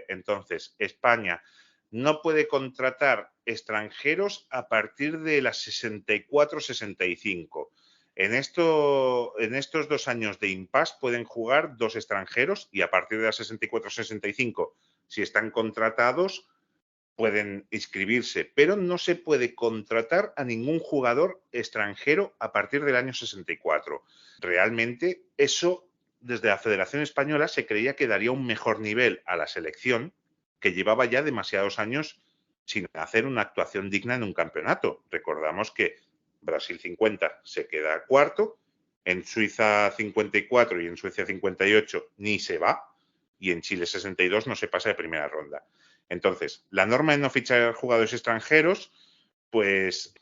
Entonces, España no puede contratar extranjeros a partir de las 64-65. En estos 2 años de impasse pueden jugar 2 extranjeros y a partir de las 64-65, si están contratados, pueden inscribirse, pero no se puede contratar a ningún jugador extranjero a partir del año 64. Realmente eso, desde la Federación Española, se creía que daría un mejor nivel a la selección, que llevaba ya demasiados años sin hacer una actuación digna en un campeonato. Recordamos que Brasil 50 se queda cuarto, en Suiza 54 y en Suecia 58 ni se va, y en Chile 62 no se pasa de primera ronda. Entonces, la norma de no fichar jugadores extranjeros, pues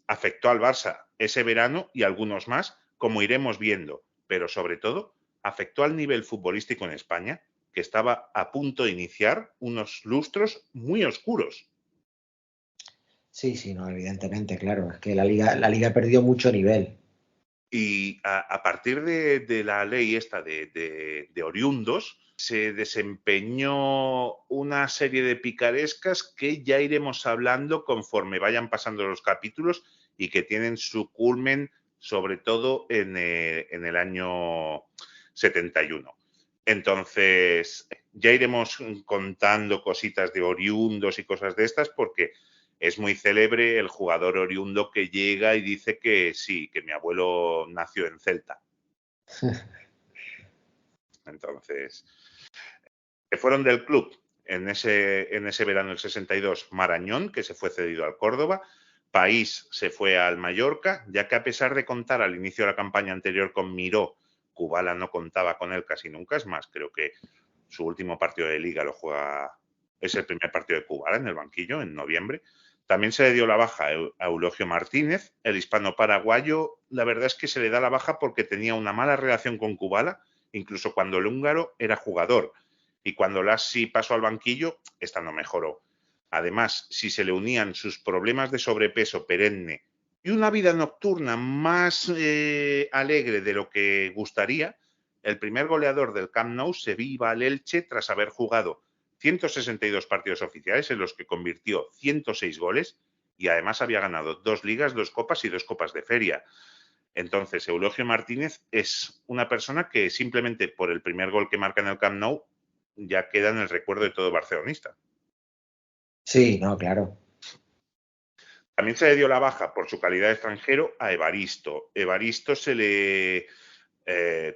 afectó al Barça ese verano y algunos más, como iremos viendo, pero sobre todo afectó al nivel futbolístico en España, que estaba a punto de iniciar unos lustros muy oscuros. Sí, sí, no, evidentemente, claro, es que la liga perdió mucho nivel. Y a partir de la ley esta de oriundos, se desempeñó una serie de picarescas que ya iremos hablando conforme vayan pasando los capítulos y que tienen su culmen sobre todo en el año 71. Entonces, ya iremos contando cositas de oriundos y cosas de estas porque es muy célebre el jugador oriundo que llega y dice que sí, que mi abuelo nació en Celta. Entonces, que fueron del club en ese verano del 62, Marañón, que se fue cedido al Córdoba, País se fue al Mallorca, ya que a pesar de contar al inicio de la campaña anterior con Miró, Kubala no contaba con él casi nunca, es más, creo que su último partido de liga lo juega, es el primer partido de Kubala en el banquillo, en noviembre. También se le dio la baja a Eulogio Martínez, el hispano-paraguayo, la verdad es que se le da la baja porque tenía una mala relación con Kubala, incluso cuando el húngaro era jugador. Y cuando Lassi pasó al banquillo, esta no mejoró. Además, si se le unían sus problemas de sobrepeso perenne y una vida nocturna más alegre de lo que gustaría, el primer goleador del Camp Nou se iba al Elche tras haber jugado 162 partidos oficiales en los que convirtió 106 goles y además había ganado 2 ligas, 2 copas y 2 copas de feria. Entonces, Eulogio Martínez es una persona que simplemente por el primer gol que marca en el Camp Nou ya queda en el recuerdo de todo barcelonista. Sí, no, claro. También se le dio la baja por su calidad de extranjero a Evaristo. Evaristo se le...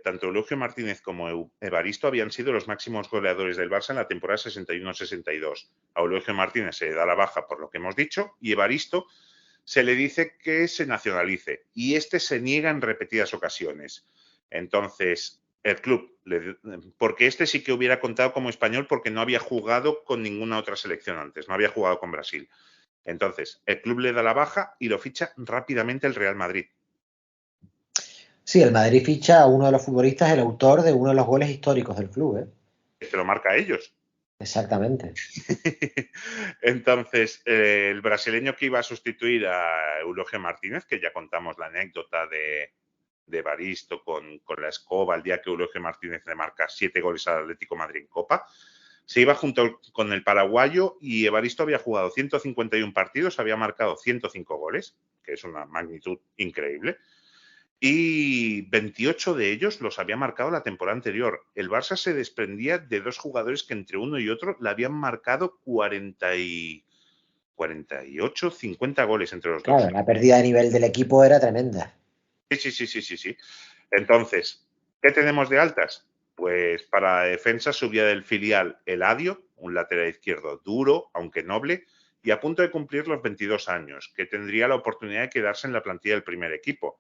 tanto Eulogio Martínez como Evaristo habían sido los máximos goleadores del Barça en la temporada 61-62. A Eulogio Martínez se le da la baja por lo que hemos dicho y Evaristo se le dice que se nacionalice y este se niega en repetidas ocasiones. Entonces, el club, porque este sí que hubiera contado como español porque no había jugado con ninguna otra selección antes, no había jugado con Brasil. Entonces, el club le da la baja y lo ficha rápidamente el Real Madrid. Sí, el Madrid ficha a uno de los futbolistas, el autor de uno de los goles históricos del club, ¿eh? Se lo marca a ellos. Exactamente. Entonces, el brasileño que iba a sustituir a Eulogio Martínez, que ya contamos la anécdota de Evaristo con la escoba el día que Eulogio Martínez le marca 7 goles al Atlético Madrid en Copa, se iba junto con el paraguayo y Evaristo había jugado 151 partidos, había marcado 105 goles, que es una magnitud increíble, y 28 de ellos los había marcado la temporada anterior. El Barça se desprendía de 2 jugadores que entre uno y otro le habían marcado 48, 50 goles entre los dos. Claro, la pérdida de nivel del equipo era tremenda. Sí. Entonces, ¿qué tenemos de altas? Pues para la defensa subía del filial Eladio, un lateral izquierdo duro, aunque noble, y a punto de cumplir los 22 años, que tendría la oportunidad de quedarse en la plantilla del primer equipo.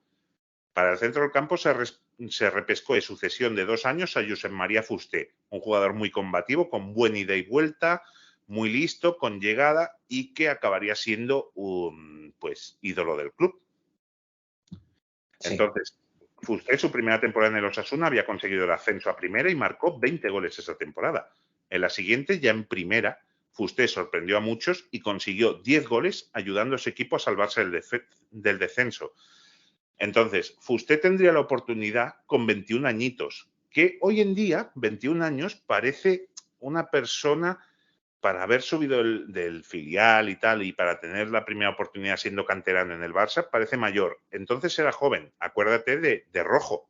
Para el centro del campo se repescó de sucesión de 2 años a Josep María Fusté, un jugador muy combativo, con buen ida y vuelta, muy listo, con llegada y que acabaría siendo un ídolo del club. Sí. Entonces, Fusté, su primera temporada en el Osasuna, había conseguido el ascenso a primera y marcó 20 goles esa temporada. En la siguiente, ya en primera, Fusté sorprendió a muchos y consiguió 10 goles ayudando a su equipo a salvarse del descenso. Entonces, Fusté tendría la oportunidad con 21 añitos, que hoy en día, 21 años, parece una persona para haber subido del filial y tal, y para tener la primera oportunidad siendo canterano en el Barça, parece mayor. Entonces era joven. Acuérdate de Rojo.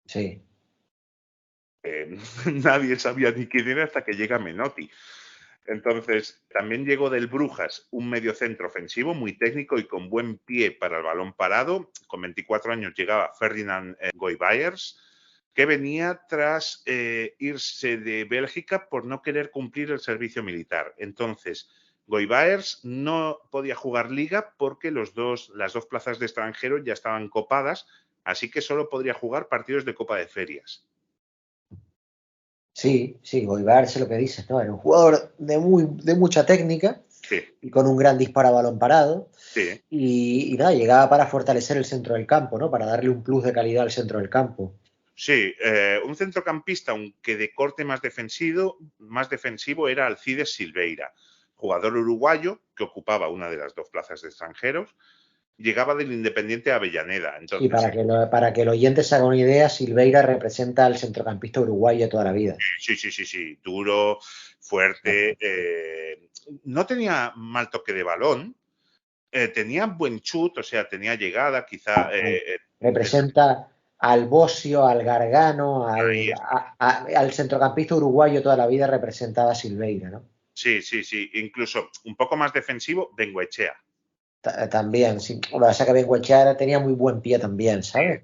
Sí. Nadie sabía ni quién era hasta que llega Menotti. Entonces, también llegó del Brujas, un mediocentro ofensivo muy técnico y con buen pie para el balón parado. Con 24 años llegaba Ferdinand Goibaers, que venía tras irse de Bélgica por no querer cumplir el servicio militar. Entonces, Goibaers no podía jugar liga porque las dos plazas de extranjero ya estaban copadas, así que solo podría jugar partidos de Copa de Ferias. Sí, sí, Goibar es lo que dices, ¿no? Era un jugador de mucha técnica Sí, y con un gran disparo a balón parado. sí. Y nada, llegaba para fortalecer el centro del campo, ¿no? Para darle un plus de calidad al centro del campo. Sí, un centrocampista, aunque de corte más defensivo era Alcides Silveira, jugador uruguayo que ocupaba una de las dos plazas de extranjeros. Llegaba del Independiente Avellaneda. Sí, Entonces, para que el oyente se haga una idea, Silveira representa al centrocampista uruguayo de toda la vida. sí, duro, fuerte. No tenía mal toque de balón, tenía buen chut, o sea, tenía llegada, quizá. Representa al Bocio, al Gargano, Ahí al centrocampista uruguayo de toda la vida representaba a Silveira, ¿no? sí, incluso un poco más defensivo, Bengoechea. También, sí. Lo que pasa es que Bengoechea tenía muy buen pie también, ¿sabes?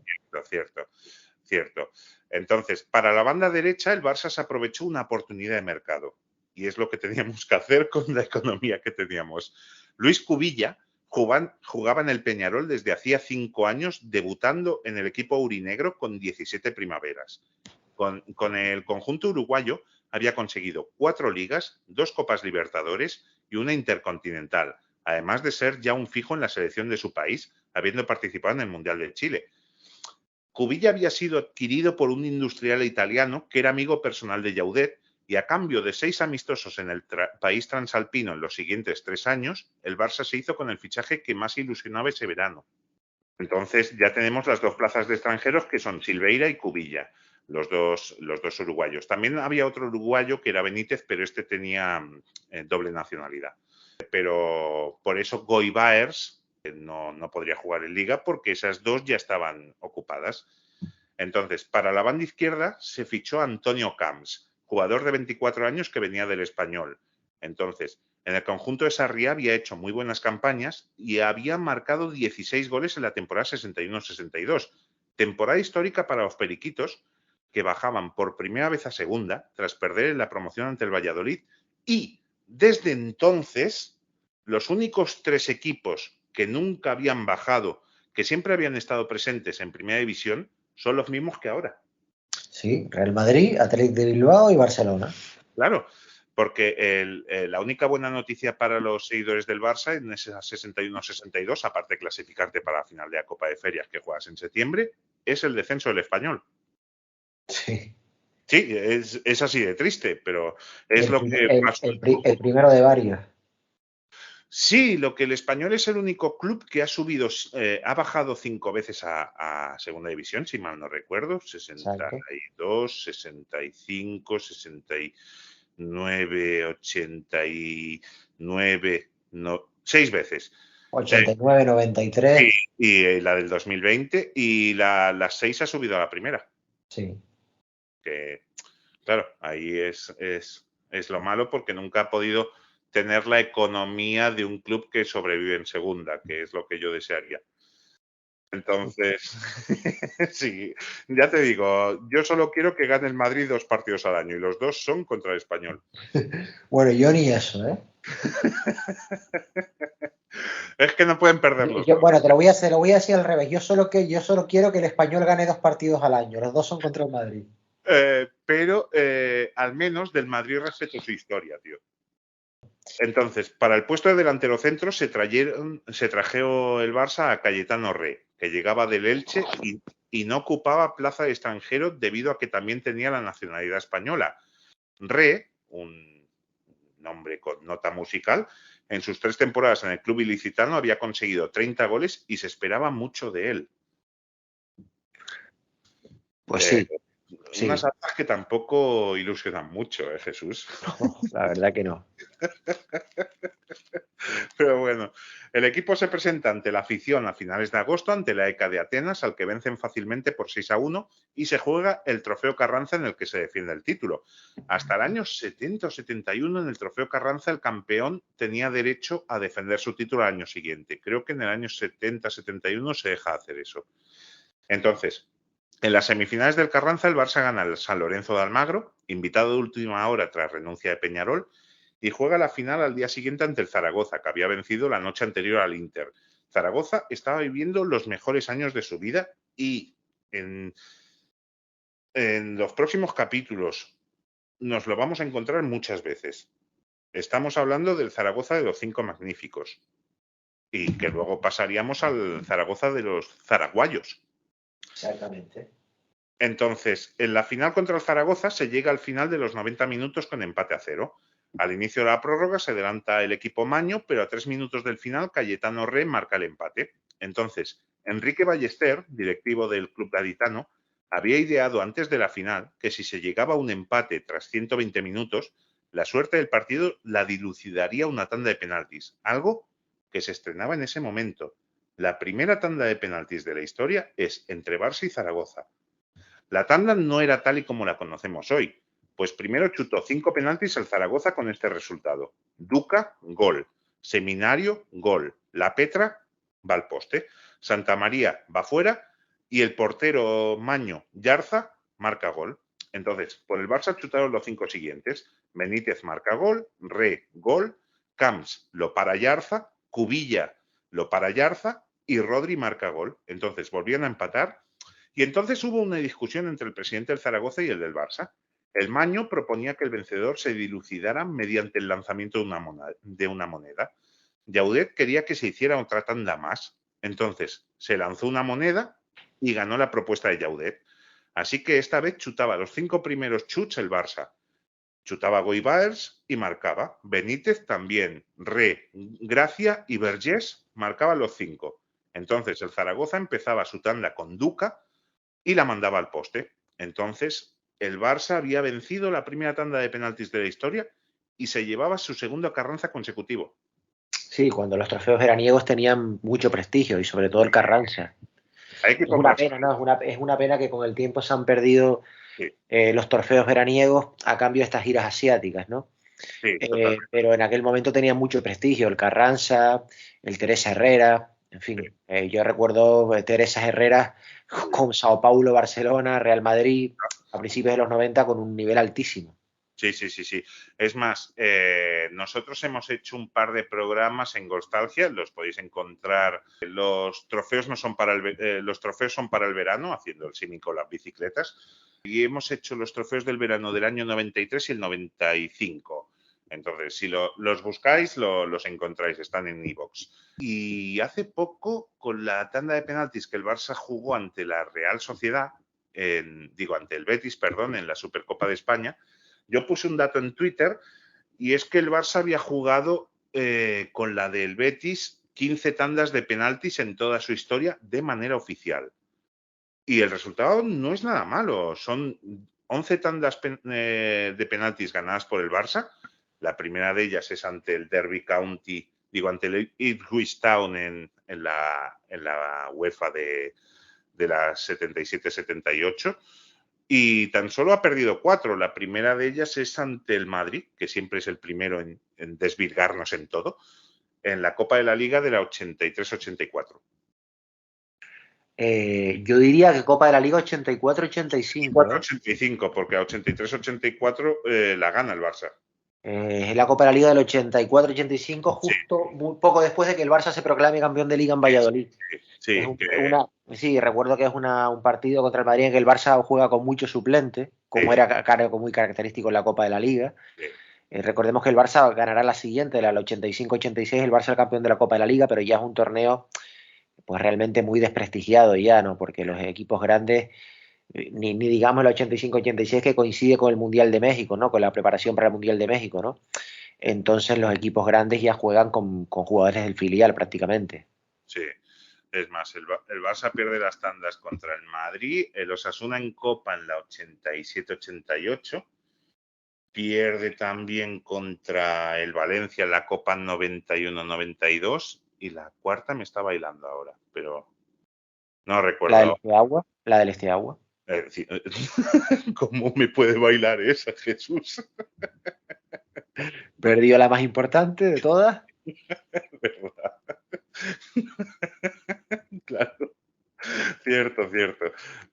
Cierto. Entonces, para la banda derecha, el Barça se aprovechó una oportunidad de mercado. Y es lo que teníamos que hacer con la economía que teníamos. Luis Cubilla jugaba en el Peñarol desde hacía 5 años, debutando en el equipo aurinegro con 17 primaveras. Con el conjunto uruguayo había conseguido 4 ligas, 2 Copas Libertadores y una Intercontinental, además de ser ya un fijo en la selección de su país, habiendo participado en el Mundial de Chile. Cubilla había sido adquirido por un industrial italiano que era amigo personal de Llaudet y a cambio de 6 amistosos en el país transalpino en los siguientes 3 años, el Barça se hizo con el fichaje que más ilusionaba ese verano. Entonces ya tenemos las dos plazas de extranjeros que son Silveira y Cubilla, los dos uruguayos. También había otro uruguayo que era Benítez, pero este tenía doble nacionalidad. Pero por eso Goibaers no podría jugar en Liga porque esas dos ya estaban ocupadas. Entonces, para la banda izquierda se fichó a Antonio Camps, jugador de 24 años que venía del Español. Entonces, en el conjunto de Sarriá había hecho muy buenas campañas y había marcado 16 goles en la temporada 61-62. Temporada histórica para los periquitos, que bajaban por primera vez a segunda tras perder en la promoción ante el Valladolid. Y desde entonces, los únicos 3 equipos que nunca habían bajado, que siempre habían estado presentes en primera división, son los mismos que ahora. Sí, Real Madrid, Athletic de Bilbao y Barcelona. Claro, porque la única buena noticia para los seguidores del Barça en esa 61-62, aparte de clasificarte para la final de la Copa de Ferias que juegas en septiembre, es el descenso del Español. Sí. Sí, es así de triste, pero es lo que pasó. El primero de varios. Sí, lo que el Español es el único club que ha subido, ha bajado 5 veces a Segunda División, si mal no recuerdo, 62, 65, 69, 89, no, 6 veces. 89, 93. Y la del 2020 y las 6 ha subido a la primera. Sí. Que, claro, ahí es lo malo porque nunca ha podido tener la economía de un club que sobrevive en segunda, que es lo que yo desearía. Entonces, sí, ya te digo, yo solo quiero que gane el Madrid 2 partidos al año y los 2 son contra el Español. Bueno, yo ni eso, ¿eh? Es que no pueden perderlos. Bueno, te lo voy a decir al revés. Yo solo quiero que el Español gane 2 partidos al año. Los 2 son contra el Madrid. Pero al menos del Madrid respeto su historia, tío. Entonces, para el puesto de delantero centro se trajeron el Barça a Cayetano Re, que llegaba del Elche y no ocupaba plaza de extranjero debido a que también tenía la nacionalidad española. Re, un nombre con nota musical, en sus 3 temporadas en el club ilicitano había conseguido 30 goles y se esperaba mucho de él. Pues sí. Sí. Unas altas que tampoco ilusionan mucho, Jesús. No, la verdad que no. Pero bueno, el equipo se presenta ante la afición a finales de agosto ante la ECA de Atenas, al que vencen fácilmente por 6-1 y se juega el Trofeo Carranza en el que se defiende el título. Hasta el año 70 o 71 en el Trofeo Carranza el campeón tenía derecho a defender su título al año siguiente. Creo que en el año 70-71 se deja hacer eso. Entonces, en las semifinales del Carranza el Barça gana al San Lorenzo de Almagro, invitado de última hora tras renuncia de Peñarol, y juega la final al día siguiente ante el Zaragoza, que había vencido la noche anterior al Inter. Zaragoza estaba viviendo los mejores años de su vida y en los próximos capítulos nos lo vamos a encontrar muchas veces. Estamos hablando del Zaragoza de los 5 magníficos y que luego pasaríamos al Zaragoza de los zaraguayos. Exactamente. Entonces, en la final contra el Zaragoza se llega al final de los 90 minutos con empate a 0. Al inicio de la prórroga se adelanta el equipo maño, pero a 3 minutos del final Cayetano Re marca el empate. Entonces, Enrique Ballester, directivo del club gaditano, había ideado antes de la final que si se llegaba a un empate tras 120 minutos, la suerte del partido la dilucidaría una tanda de penaltis, algo que se estrenaba en ese momento. La primera tanda de penaltis de la historia es entre Barça y Zaragoza. La tanda no era tal y como la conocemos hoy, pues primero chutó 5 penaltis el Zaragoza con este resultado. Duca, gol. Seminario, gol. La Petra, va al poste. Santa María, va fuera. Y el portero Maño, Yarza, marca gol. Entonces, por el Barça chutaron los 5 siguientes. Benítez marca gol, Re, gol. Camps lo para Yarza, Cubilla lo para Yarza y Rodri marca gol. Entonces, volvían a empatar. Y entonces hubo una discusión entre el presidente del Zaragoza y el del Barça. El Maño proponía que el vencedor se dilucidara mediante el lanzamiento de una moneda. Llaudet quería que se hiciera otra tanda más. Entonces se lanzó una moneda y ganó la propuesta de Llaudet. Así que esta vez chutaba los 5 primeros chuts el Barça. Chutaba Goibaers y marcaba. Benítez también. Re, Gracia y Vergés marcaban los 5. Entonces el Zaragoza empezaba su tanda con Duca y la mandaba al poste. Entonces, el Barça había vencido la primera tanda de penaltis de la historia y se llevaba su segundo Carranza consecutivo. Sí, cuando los trofeos veraniegos tenían mucho prestigio y sobre todo el Carranza. Es una pena, ¿no? Es una pena que con el tiempo se han perdido los trofeos veraniegos a cambio de estas giras asiáticas, ¿no? Sí, pero en aquel momento tenía mucho prestigio el Carranza, el Teresa Herrera, en fin, yo recuerdo Teresa Herrera con Sao Paulo, Barcelona, Real Madrid a principios de los 90 con un nivel altísimo. Sí. Es más, nosotros hemos hecho un par de programas en Golstalgia, los podéis encontrar. Los trofeos los trofeos son para el verano, haciendo el símil con las bicicletas. Y hemos hecho los trofeos del verano del año 93 y el 95. Entonces, si los buscáis, los encontráis, están en iVoox. Y hace poco, con la tanda de penaltis que el Barça jugó ante la Real Sociedad, ante el Betis, perdón, en la Supercopa de España, yo puse un dato en Twitter y es que el Barça había jugado con la del Betis 15 tandas de penaltis en toda su historia de manera oficial. Y el resultado no es nada malo. Son 11 tandas de penaltis ganadas por el Barça. La primera de ellas es ante el Derby County, ante el Ipswich Town en la UEFA de la 77-78. Y tan solo ha perdido 4. La primera de ellas es ante el Madrid, que siempre es el primero en desvirgarnos en todo, en la Copa de la Liga de la 83-84. Yo diría que Copa de la Liga 84-85. 84-85, porque a 83-84 la gana el Barça. Es la Copa de la Liga del 84-85, justo muy poco después de que el Barça se proclame campeón de Liga en Valladolid. Sí, recuerdo que es un partido contra el Madrid en que el Barça juega con muchos suplentes, como era muy característico en la Copa de la Liga. Recordemos que el Barça ganará la siguiente, la 85-86, el Barça el campeón de la Copa de la Liga, pero ya es un torneo pues realmente muy desprestigiado ya, ¿no? Porque los equipos grandes, ni digamos el 85-86 que coincide con el Mundial de México, ¿no? Con la preparación para el Mundial de México, ¿no? Entonces los equipos grandes ya juegan con jugadores del filial prácticamente. Sí. Es más, el Barça pierde las tandas contra el Madrid, el Osasuna en Copa en la 87-88, pierde también contra el Valencia en la Copa 91-92 y la cuarta me está bailando ahora, pero no recuerdo. La del Esteagua. ¿Cómo me puede bailar esa, Jesús? Perdió la más importante de todas. ¿Verdad? Claro. Cierto.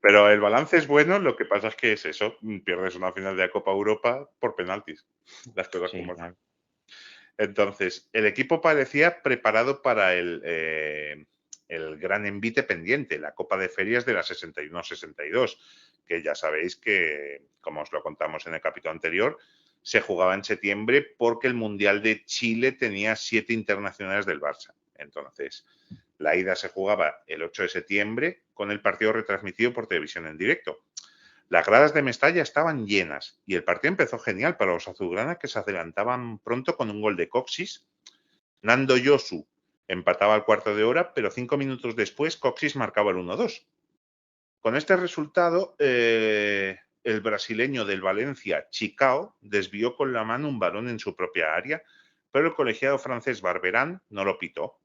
Pero el balance es bueno, lo que pasa es que es eso, pierdes una final de la Copa Europa por penaltis. Las cosas Sí, como claro. son. Entonces, el equipo parecía preparado para el gran envite pendiente, la Copa de Ferias de la 61-62, que ya sabéis que, como os lo contamos en el capítulo anterior, se jugaba en septiembre porque el Mundial de Chile tenía 7 internacionales del Barça. Entonces, la ida se jugaba el 8 de septiembre con el partido retransmitido por televisión en directo. Las gradas de Mestalla estaban llenas y el partido empezó genial para los azulgrana, que se adelantaban pronto con un gol de Coxis. Nando Yosu empataba al cuarto de hora, pero 5 minutos después Coxis marcaba el 1-2. Con este resultado, el brasileño del Valencia, Chicao, desvió con la mano un balón en su propia área, pero el colegiado francés Barberán no lo pitó.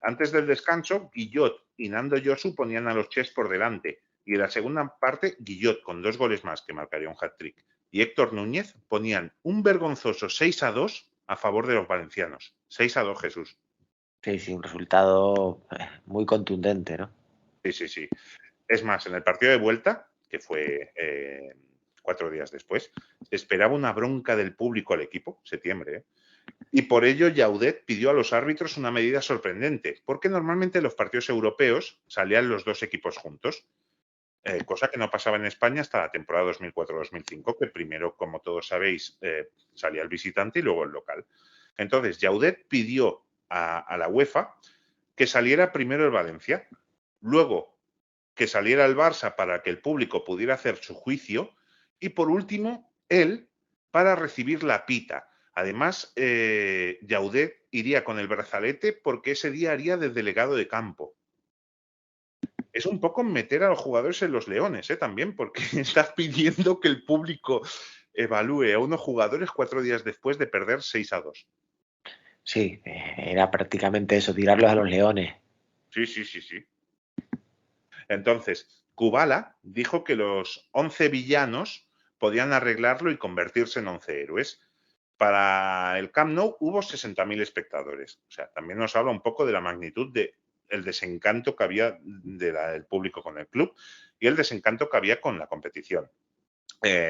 Antes del descanso, Guillot y Nando Yosu ponían a los Chess por delante, y en la segunda parte, Guillot, con 2 goles más, que marcaría un hat-trick, y Héctor Núñez ponían un vergonzoso 6-2 a favor de los valencianos. 6-2, Jesús. Sí, un resultado muy contundente, ¿no? Sí. Es más, en el partido de vuelta, que fue 4 días después, se esperaba una bronca del público al equipo, septiembre, y por ello Llaudet pidió a los árbitros una medida sorprendente, porque normalmente en los partidos europeos salían los 2 equipos juntos, cosa que no pasaba en España hasta la temporada 2004-2005, que primero, como todos sabéis, salía el visitante y luego el local. Entonces, Llaudet pidió a la UEFA que saliera primero el Valencia, luego que saliera el Barça para que el público pudiera hacer su juicio y, por último, él para recibir la pita. Además, Llaudet iría con el brazalete porque ese día haría de delegado de campo. Es un poco meter a los jugadores en los leones, también, porque estás pidiendo que el público evalúe a unos jugadores 4 días después de perder 6-2. Sí, era prácticamente eso, tirarlos a los leones. Sí. Entonces, Kubala dijo que los 11 villanos podían arreglarlo y convertirse en 11 héroes. Para el Camp Nou hubo 60.000 espectadores. O sea, también nos habla un poco de la magnitud del desencanto que había del público con el club y el desencanto que había con la competición.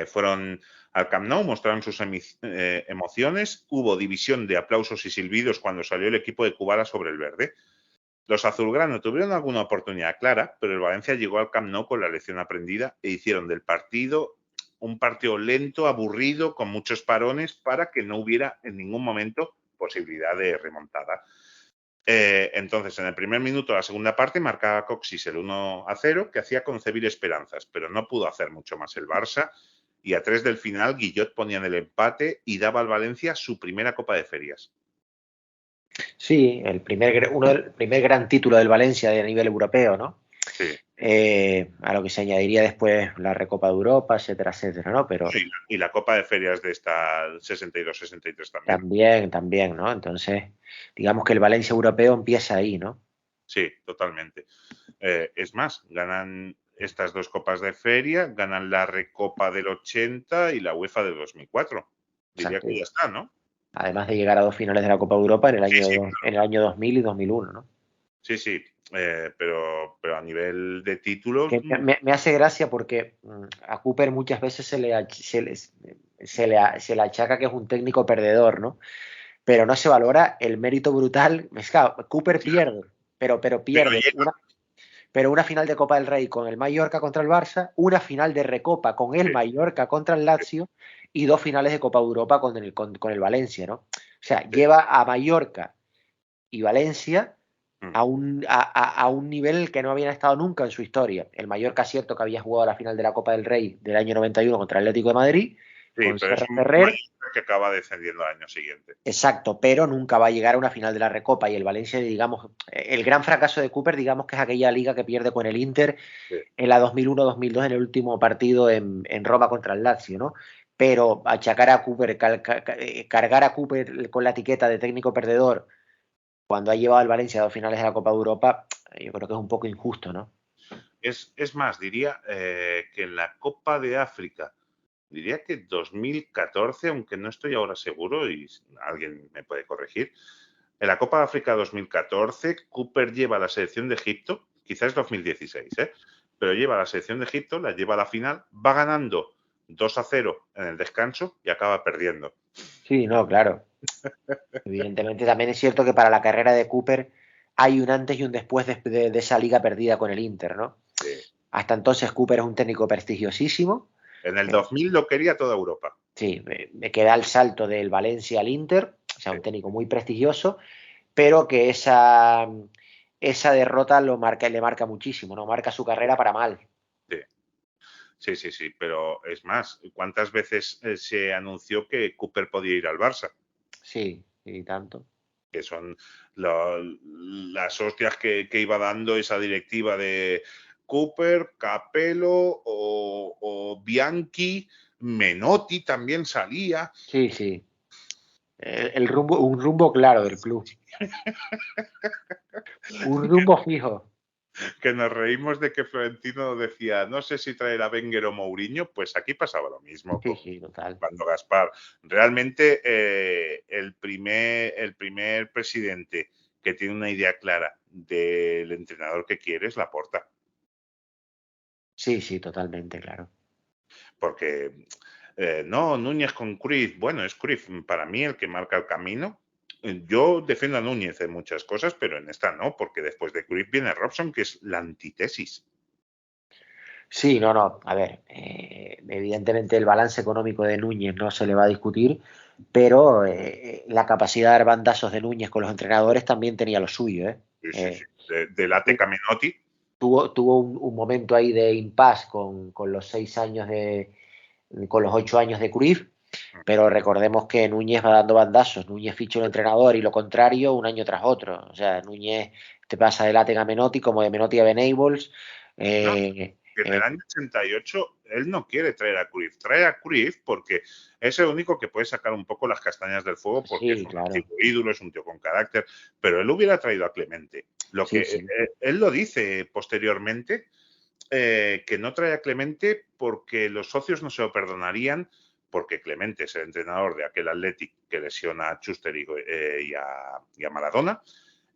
Fueron al Camp Nou, mostraron sus emociones, hubo división de aplausos y silbidos cuando salió el equipo de Kubala sobre el verde. Los azulgrana tuvieron alguna oportunidad clara, pero el Valencia llegó al Camp Nou con la lección aprendida e hicieron del partido un partido lento, aburrido, con muchos parones, para que no hubiera en ningún momento posibilidad de remontada. Entonces, en el primer minuto de la segunda parte, marcaba Coxis el 1-0, que hacía concebir esperanzas, pero no pudo hacer mucho más el Barça, y a 3 del final, Guillot ponía en el empate y daba al Valencia su primera Copa de Ferias. Sí, el primer gran título del Valencia a nivel europeo, ¿no? Sí. A lo que se añadiría después la Recopa de Europa, etcétera, ¿no? Pero sí, y la Copa de Ferias de esta 62-63 también. También, ¿no? Entonces, digamos que el Valencia europeo empieza ahí, ¿no? Sí, totalmente. Es más, ganan estas 2 copas de feria, ganan la Recopa del 80 y la UEFA del 2004. Diría Exacto. que ya está, ¿no? Además de llegar a 2 finales de la Copa de Europa en el año, Sí, en el año 2000 y 2001, ¿no? Sí, pero a nivel de títulos... Que me hace gracia porque a Cooper muchas veces se le achaca que es un técnico perdedor, ¿no? Pero no se valora el mérito brutal. Claro, Cooper pierde, pero pierde una final de Copa del Rey con el Mallorca contra el Barça, una final de Recopa con el Mallorca contra el Lazio y 2 finales de Copa de Europa con el Valencia, ¿no? O sea, lleva a Mallorca y Valencia a un nivel que no habían estado nunca en su historia. El Mallorca, cierto que había jugado la final de la Copa del Rey del año 91 contra el Atlético de Madrid, Sí, con pero es Serra un Ferrer. Mallorca que acaba descendiendo al año siguiente. Exacto, pero nunca va a llegar a una final de la Recopa y el Valencia, digamos, el gran fracaso de Cooper, digamos que es aquella liga que pierde con el Inter Sí. en la 2001-2002 en el último partido en Roma contra el Lazio, ¿no? Pero achacar a Cooper, cargar a Cooper con la etiqueta de técnico perdedor cuando ha llevado al Valencia a dos finales de la Copa de Europa, yo creo que es un poco injusto, ¿no? Es más, diría que en la Copa de África, diría que 2014, aunque no estoy ahora seguro y alguien me puede corregir, en la Copa de África 2014, Cooper lleva a la selección de Egipto, quizás es 2016, pero lleva a la selección de Egipto, la lleva a la final, va ganando 2-0 en el descanso y acaba perdiendo. Sí, no, claro. Evidentemente también es cierto que para la carrera de Cooper hay un antes y un después de esa liga perdida con el Inter, ¿no? Sí. Hasta entonces Cooper es un técnico prestigiosísimo. En el 2000 lo quería toda Europa. Sí, me queda el salto del Valencia al Inter, o sea, Sí. un técnico muy prestigioso, pero que esa derrota le marca muchísimo, ¿no? Marca su carrera para mal. Sí, pero es más, ¿cuántas veces se anunció que Cooper podía ir al Barça? Sí, y tanto. Que son las hostias que iba dando esa directiva de Cooper, Capello o Bianchi, Menotti también salía. Sí, sí. Un rumbo claro del club. Un rumbo fijo. Que nos reímos de que Florentino decía, no sé si traer a Wenger o Mourinho, pues aquí pasaba lo mismo Sí, con sí, total. cuando Gaspar. Realmente el primer presidente que tiene una idea clara del entrenador que quiere es Laporta. Sí, sí, totalmente, claro. Porque no, Núñez con Cruyff, bueno, es Cruyff para mí el que marca el camino. Yo defiendo a Núñez en muchas cosas, pero en esta no, porque después de Cruyff viene Robson, que es la antítesis. Sí, no, no. A ver, evidentemente el balance económico de Núñez no se le va a discutir, pero la capacidad de dar bandazos de Núñez con los entrenadores también tenía lo suyo, ¿eh? Sí. De Late Caminotti. Tuvo un momento ahí de impasse con los 6 años con los 8 años de Cruyff, pero recordemos que Núñez va dando bandazos. Núñez ficha un entrenador y lo contrario un año tras otro. O sea, Núñez te pasa de Late a Menotti como de Menotti a Venables. No, en el año 88 él no quiere traer a Cruyff, trae a Cruyff porque es el único que puede sacar un poco las castañas del fuego porque es Sí, un claro. antiguo ídolo, es un tío con carácter, pero él hubiera traído a Clemente. Lo que Sí, sí. él lo dice posteriormente, que no trae a Clemente porque los socios no se lo perdonarían porque Clemente es el entrenador de aquel Athletic que lesiona a Schuster y a Maradona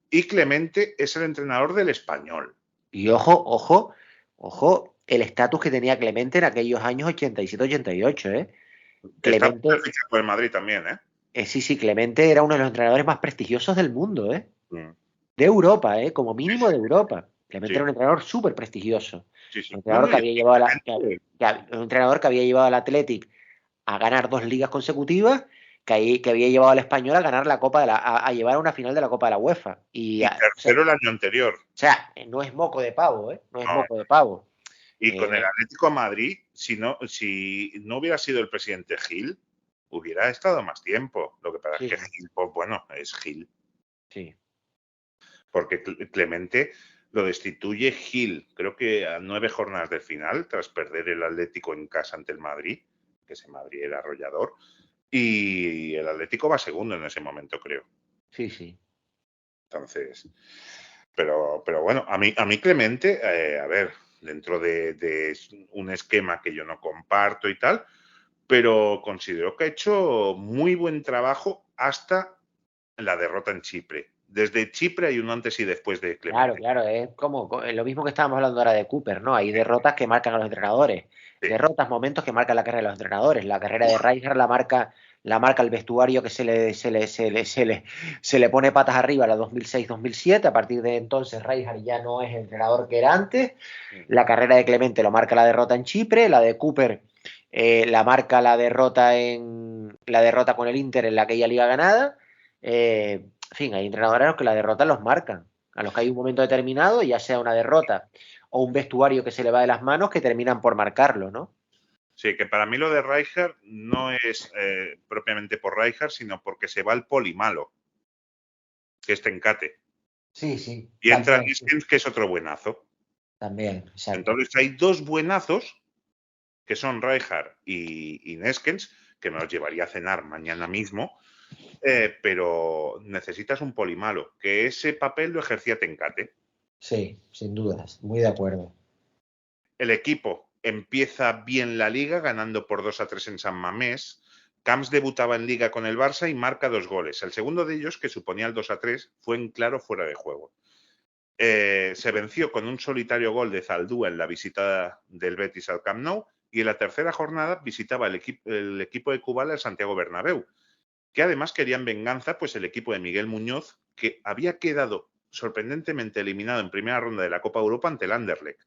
y Clemente es el entrenador del Español. Y ojo, el estatus que tenía Clemente en aquellos años 87-88, ¿eh? Está Clemente, fichado por el Madrid también, ¿eh? sí, Clemente era uno de los entrenadores más prestigiosos del mundo, ¿eh? Mm. De Europa, ¿eh? Como mínimo de Europa. Clemente Sí, era un entrenador súper prestigioso. sí. Un No, entrenador que y había llevado Clemente, un entrenador que había llevado al Athletic a ganar 2 ligas consecutivas, que había llevado al Español a ganar la Copa a llevar a una final de la Copa de la UEFA. y tercero el año anterior. O sea, no es moco de pavo, ¿eh? No es No. moco de pavo. Y con el Eh, Atlético de Madrid, si no hubiera sido el presidente Gil, hubiera estado más tiempo. Lo que pasa es sí, que Gil, pues bueno, es Gil. sí. Porque Clemente lo destituye Gil, creo que a 9 jornadas del final, tras perder el Atlético en casa ante el Madrid, que ese Madrid era arrollador, y el Atlético va segundo en ese momento, creo. Sí, sí. Entonces, pero bueno, a mí Clemente, a ver, dentro de un esquema que yo no comparto y tal, pero considero que ha hecho muy buen trabajo hasta la derrota en Chipre. Desde Chipre hay un antes y después de Claro, Clemente. claro, es como lo mismo que estábamos hablando ahora de Cooper, ¿no? Hay derrotas que marcan a los entrenadores, Sí, derrotas, momentos que marcan la carrera de los entrenadores. La carrera de Rijkaard la marca el vestuario que se le pone patas arriba a la 2006-2007. A partir de entonces Rijkaard ya no es el entrenador que era antes. La carrera de Clemente lo marca la derrota en Chipre, la de Cooper la marca la derrota con el Inter en aquella liga ganada. En fin, hay entrenadores a los que la derrota los marcan, a los que hay un momento determinado, ya sea una derrota o un vestuario que se le va de las manos, que terminan por marcarlo, ¿no? Sí, que para mí lo de Rijkaard no es propiamente por Rijkaard, sino porque se va el poli malo, que es Tenkate. Sí, sí, Y entra también, sí, Neskens, que es otro buenazo. también, exacto. Entonces hay dos buenazos, que son Rijkaard y Neskens, que me los llevaría a cenar mañana mismo, pero necesitas un poli malo, que ese papel lo ejercía Tenkate. Sí, sin dudas, muy de acuerdo. El equipo empieza bien la liga, ganando por 2-3 en San Mamés. Camps debutaba en liga con el Barça y marca 2 goles. El segundo de ellos, que suponía el 2-3, fue en claro fuera de juego. Se venció con un solitario gol de Zaldúa en la visita del Betis al Camp Nou, y en la tercera jornada visitaba el equipo de Kubala el Santiago Bernabéu, que además querían venganza, pues el equipo de Miguel Muñoz, que había quedado sorprendentemente eliminado en primera ronda de la Copa Europa ante el Anderlecht.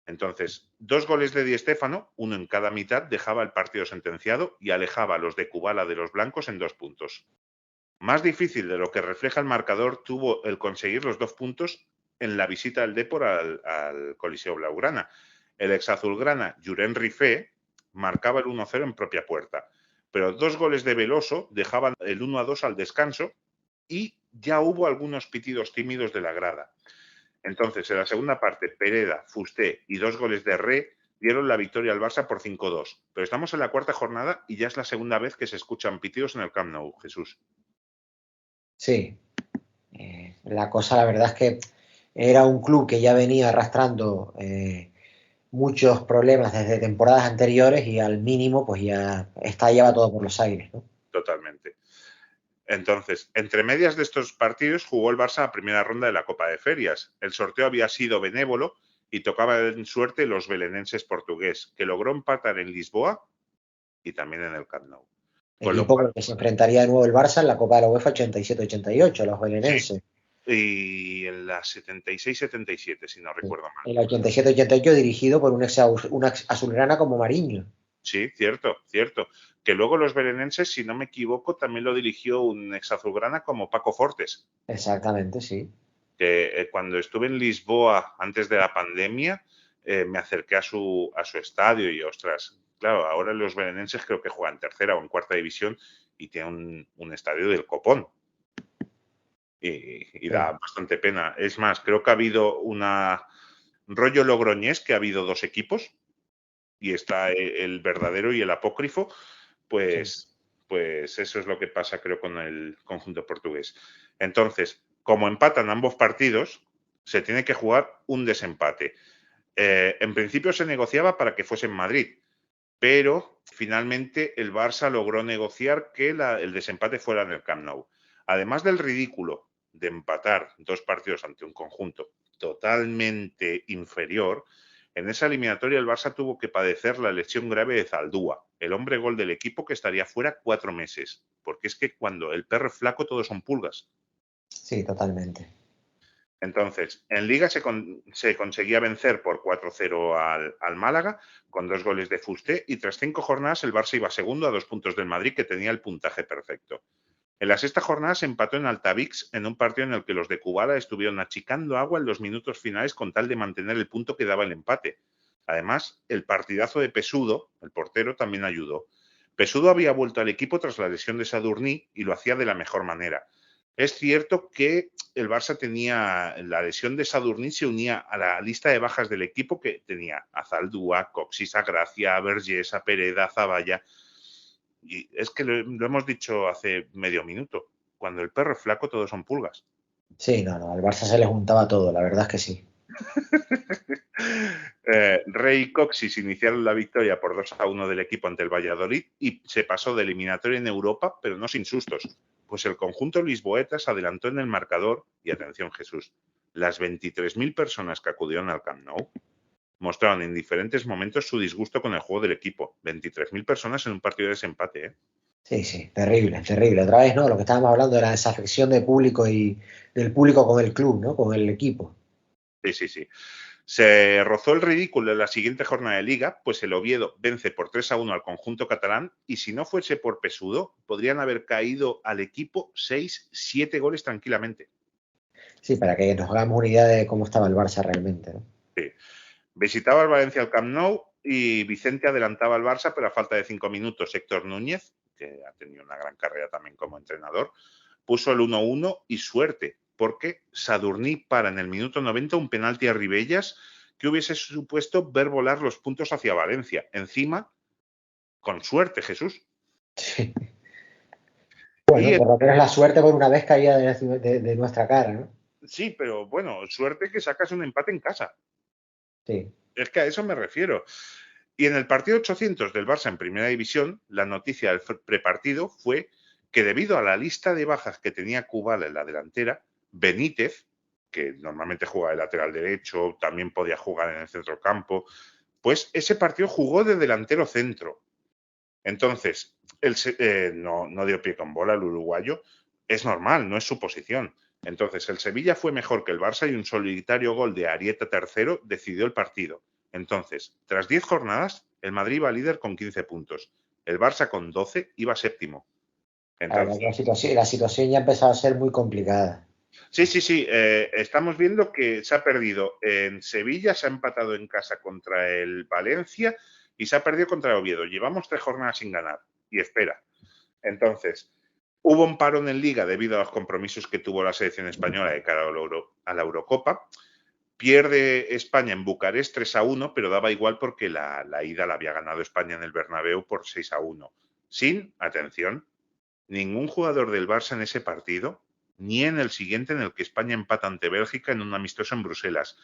Entonces, 2 goles de Di Stéfano, uno en cada mitad, dejaba el partido sentenciado y alejaba a los de Kubala de los blancos en 2 puntos. Más difícil de lo que refleja el marcador tuvo el conseguir los 2 puntos en la visita del Depor al Coliseo Blaugrana. El ex azulgrana Julen Rifé marcaba el 1-0 en propia puerta, pero 2 goles de Veloso dejaban el 1-2 al descanso y ya hubo algunos pitidos tímidos de la grada. Entonces, en la segunda parte, Pereda, Fusté y 2 goles de Re dieron la victoria al Barça por 5-2. Pero estamos en la cuarta jornada y ya es la segunda vez que se escuchan pitidos en el Camp Nou, Jesús. Sí, la cosa, la verdad es que era un club que ya venía arrastrando muchos problemas desde temporadas anteriores y al mínimo pues ya estallaba todo por los aires, ¿no? Totalmente. Entonces, entre medias de estos partidos jugó el Barça la primera ronda de la Copa de Ferias. El sorteo había sido benévolo y tocaba en suerte los belenenses portugués, que logró empatar en Lisboa y también en el Camp Nou. Con lo Equipo con cual, el que se enfrentaría de nuevo el Barça en la Copa de la UEFA 87-88, los sí, belenenses. y en la 76-77, si no Sí. recuerdo mal. El 87-88 dirigido por un ex azulgrana como Mariño. Sí, cierto, cierto. Que luego los belenenses, si no me equivoco, también lo dirigió un ex azulgrana como Paco Fortes. Exactamente, sí. Que cuando estuve en Lisboa antes de la pandemia, me acerqué a su estadio y, ostras, claro, ahora los belenenses creo que juegan en tercera o en cuarta división y tienen un estadio del copón. Y da Sí, bastante pena. Es más, creo que ha habido rollo Logroñés, que ha habido 2 equipos, y está el verdadero y el apócrifo, sí. pues eso es lo que pasa, creo, con el conjunto portugués. Entonces, como empatan ambos partidos, se tiene que jugar un desempate. En principio se negociaba para que fuese en Madrid, pero finalmente el Barça logró negociar que el desempate fuera en el Camp Nou. Además del ridículo de empatar 2 partidos ante un conjunto totalmente inferior, en esa eliminatoria el Barça tuvo que padecer la lesión grave de Zaldúa, el hombre gol del equipo, que estaría fuera 4 meses, porque es que cuando el perro es flaco todos son pulgas. Sí, totalmente. Entonces, en Liga se conseguía vencer por 4-0 al Málaga, con 2 goles de Fusté, y tras 5 jornadas el Barça iba segundo a 2 puntos del Madrid, que tenía el puntaje perfecto. En la sexta jornada se empató en Altavix, en un partido en el que los de Kubala estuvieron achicando agua en los minutos finales con tal de mantener el punto que daba el empate. Además, el partidazo de Pesudo, el portero, también ayudó. Pesudo había vuelto al equipo tras la lesión de Sadurní y lo hacía de la mejor manera. Es cierto que el Barça tenía la lesión de Sadurní, se unía a la lista de bajas del equipo, que tenía a Zaldúa, Coxis, a Gracia, a Vergés, a Pereda, a Zavalla. Y es que lo hemos dicho hace medio minuto. Cuando el perro es flaco, todos son pulgas. Sí, no, no, al Barça se le juntaba todo, la verdad es que sí. Rey y Coxis iniciaron la victoria por 2-1 del equipo ante el Valladolid y se pasó de eliminatoria en Europa, pero no sin sustos, pues el conjunto lisboeta se adelantó en el marcador y, atención Jesús, las 23.000 personas que acudieron al Camp Nou mostraron en diferentes momentos su disgusto con el juego del equipo. 23.000 personas en un partido de desempate, ¿eh? Sí, sí, terrible, terrible. Otra vez, ¿no? Lo que estábamos hablando de la desafección de público y del público con el club, ¿no? Con el equipo. Sí, sí, sí. Se rozó el ridículo en la siguiente jornada de Liga, pues el Oviedo vence por 3-1 al conjunto catalán y, si no fuese por Pesudo, podrían haber caído al equipo 6-7 goles tranquilamente. Sí, para que nos hagamos una idea de cómo estaba el Barça realmente, ¿no? Sí. Visitaba el Valencia al Camp Nou y Vicente adelantaba al Barça, pero a falta de 5 minutos Héctor Núñez, que ha tenido una gran carrera también como entrenador, puso el 1-1 y suerte, porque Sadurní para en el minuto 90 un penalti a Ribellas que hubiese supuesto ver volar los puntos hacia Valencia. Encima, con suerte, Jesús. Sí. Bueno, por lo menos la suerte por una vez caía de nuestra cara, ¿no? Sí, pero bueno, suerte que sacas un empate en casa. Sí. Es que a eso me refiero. Y en el partido 800 del Barça en Primera División, la noticia del prepartido fue que debido a la lista de bajas que tenía Kubala en la delantera, Benítez, que normalmente juega de lateral derecho, también podía jugar en el centrocampo, pues ese partido jugó de delantero centro. Entonces, no dio pie con bola el uruguayo. Es normal, no es su posición. Entonces, el Sevilla fue mejor que el Barça y un solitario gol de Arieta III decidió el partido. Entonces, tras 10 jornadas, el Madrid iba líder con 15 puntos. El Barça con 12 iba séptimo. Entonces, la situación ya empezaba a ser muy complicada. Sí. Estamos viendo que se ha perdido en Sevilla, se ha empatado en casa contra el Valencia y se ha perdido contra el Oviedo. Llevamos 3 jornadas sin ganar y espera. Entonces, hubo un parón en Liga debido a los compromisos que tuvo la selección española de cara a la Eurocopa. Pierde España en Bucarest 3-1, pero daba igual porque la ida la había ganado España en el Bernabéu por 6-1. Sin, atención, ningún jugador del Barça en ese partido, ni en el siguiente en el que España empata ante Bélgica en un amistoso en Bruselas.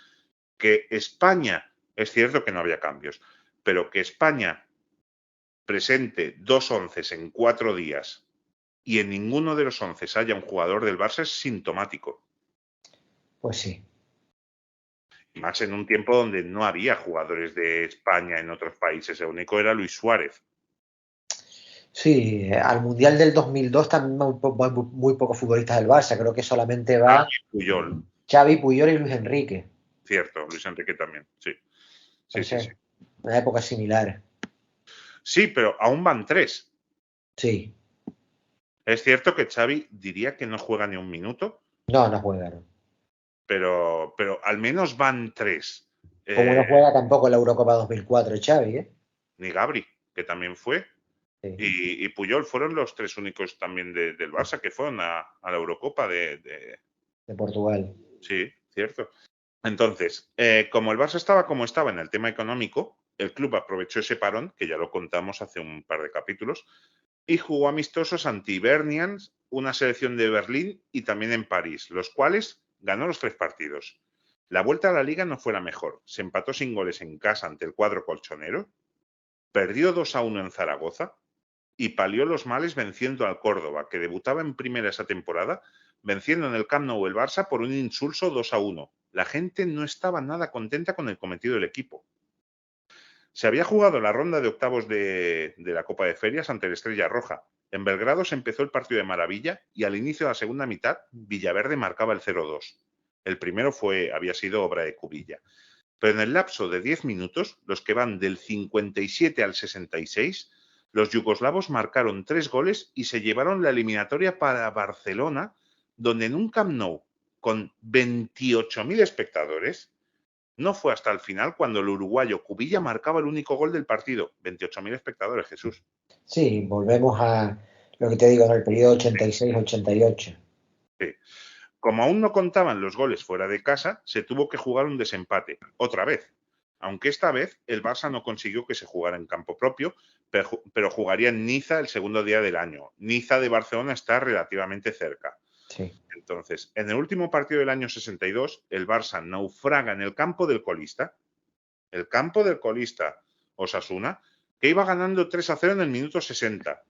Que España, es cierto que no había cambios, pero que España presente 2 onces en 4 días y en ninguno de los 11 haya un jugador del Barça es sintomático. Pues sí. Y más en un tiempo donde no había jugadores de España en otros países, el único era Luis Suárez. Sí, al Mundial del 2002 también van muy pocos futbolistas del Barça, creo que solamente va Xavi, Puyol y Luis Enrique. Cierto, Luis Enrique también, sí. Sí. Una época similar. Sí, pero aún van 3. Sí. Es cierto que Xavi diría que no juega ni un minuto. No juega, no. Pero al menos van 3. Como no juega tampoco en la Eurocopa 2004 Xavi, ¿eh? Ni Gabri, que también fue. Sí. Y Puyol fueron los 3 únicos también del Barça que fueron a la Eurocopa de Portugal. Sí, cierto. Entonces, como el Barça estaba como estaba en el tema económico, el club aprovechó ese parón, que ya lo contamos hace un par de capítulos, y jugó amistosos ante Hibernians, una selección de Berlín y también en París, los cuales ganó los 3 partidos. La vuelta a la liga no fue la mejor. Se empató sin goles en casa ante el cuadro colchonero, perdió 2-1 en Zaragoza y palió los males venciendo al Córdoba, que debutaba en primera esa temporada, venciendo en el Camp Nou el Barça por un insulso 2-1. La gente no estaba nada contenta con el cometido del equipo. Se había jugado la ronda de octavos de la Copa de Ferias ante el Estrella Roja. En Belgrado se empezó el partido de maravilla y al inicio de la segunda mitad Villaverde marcaba el 0-2. El primero había sido obra de Cubilla. Pero en el lapso de 10 minutos, los que van del 57 al 66, los yugoslavos marcaron 3 goles y se llevaron la eliminatoria para Barcelona, donde en un Camp Nou con 28.000 espectadores, no fue hasta el final cuando el uruguayo Cubilla marcaba el único gol del partido. 28.000 espectadores, Jesús. Sí, volvemos a lo que te digo, en el periodo 86-88. Sí. Como aún no contaban los goles fuera de casa, se tuvo que jugar un desempate, otra vez. Aunque esta vez el Barça no consiguió que se jugara en campo propio, pero jugaría en Niza el segundo día del año. Niza de Barcelona está relativamente cerca. Sí. Entonces, en el último partido del año 62, el Barça naufraga en el campo del colista. El campo del colista, Osasuna, que iba ganando 3-0 en el minuto 60.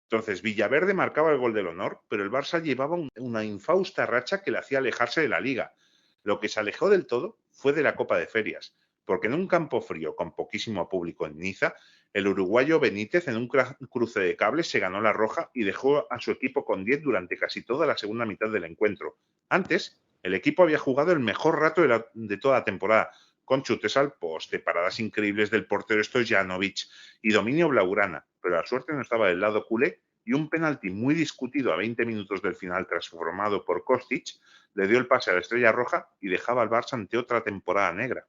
Entonces, Villaverde marcaba el gol del honor, pero el Barça llevaba una infausta racha que le hacía alejarse de la Liga. Lo que se alejó del todo fue de la Copa de Ferias, porque en un campo frío con poquísimo público en Niza, el uruguayo Benítez en un cruce de cables se ganó la roja y dejó a su equipo con 10 durante casi toda la segunda mitad del encuentro. Antes, el equipo había jugado el mejor rato de toda la temporada, con chutes al poste, paradas increíbles del portero Stojanovic y dominio blaugrana, pero la suerte no estaba del lado culé y un penalti muy discutido a 20 minutos del final transformado por Kostic le dio el pase a la Estrella Roja y dejaba al Barça ante otra temporada negra.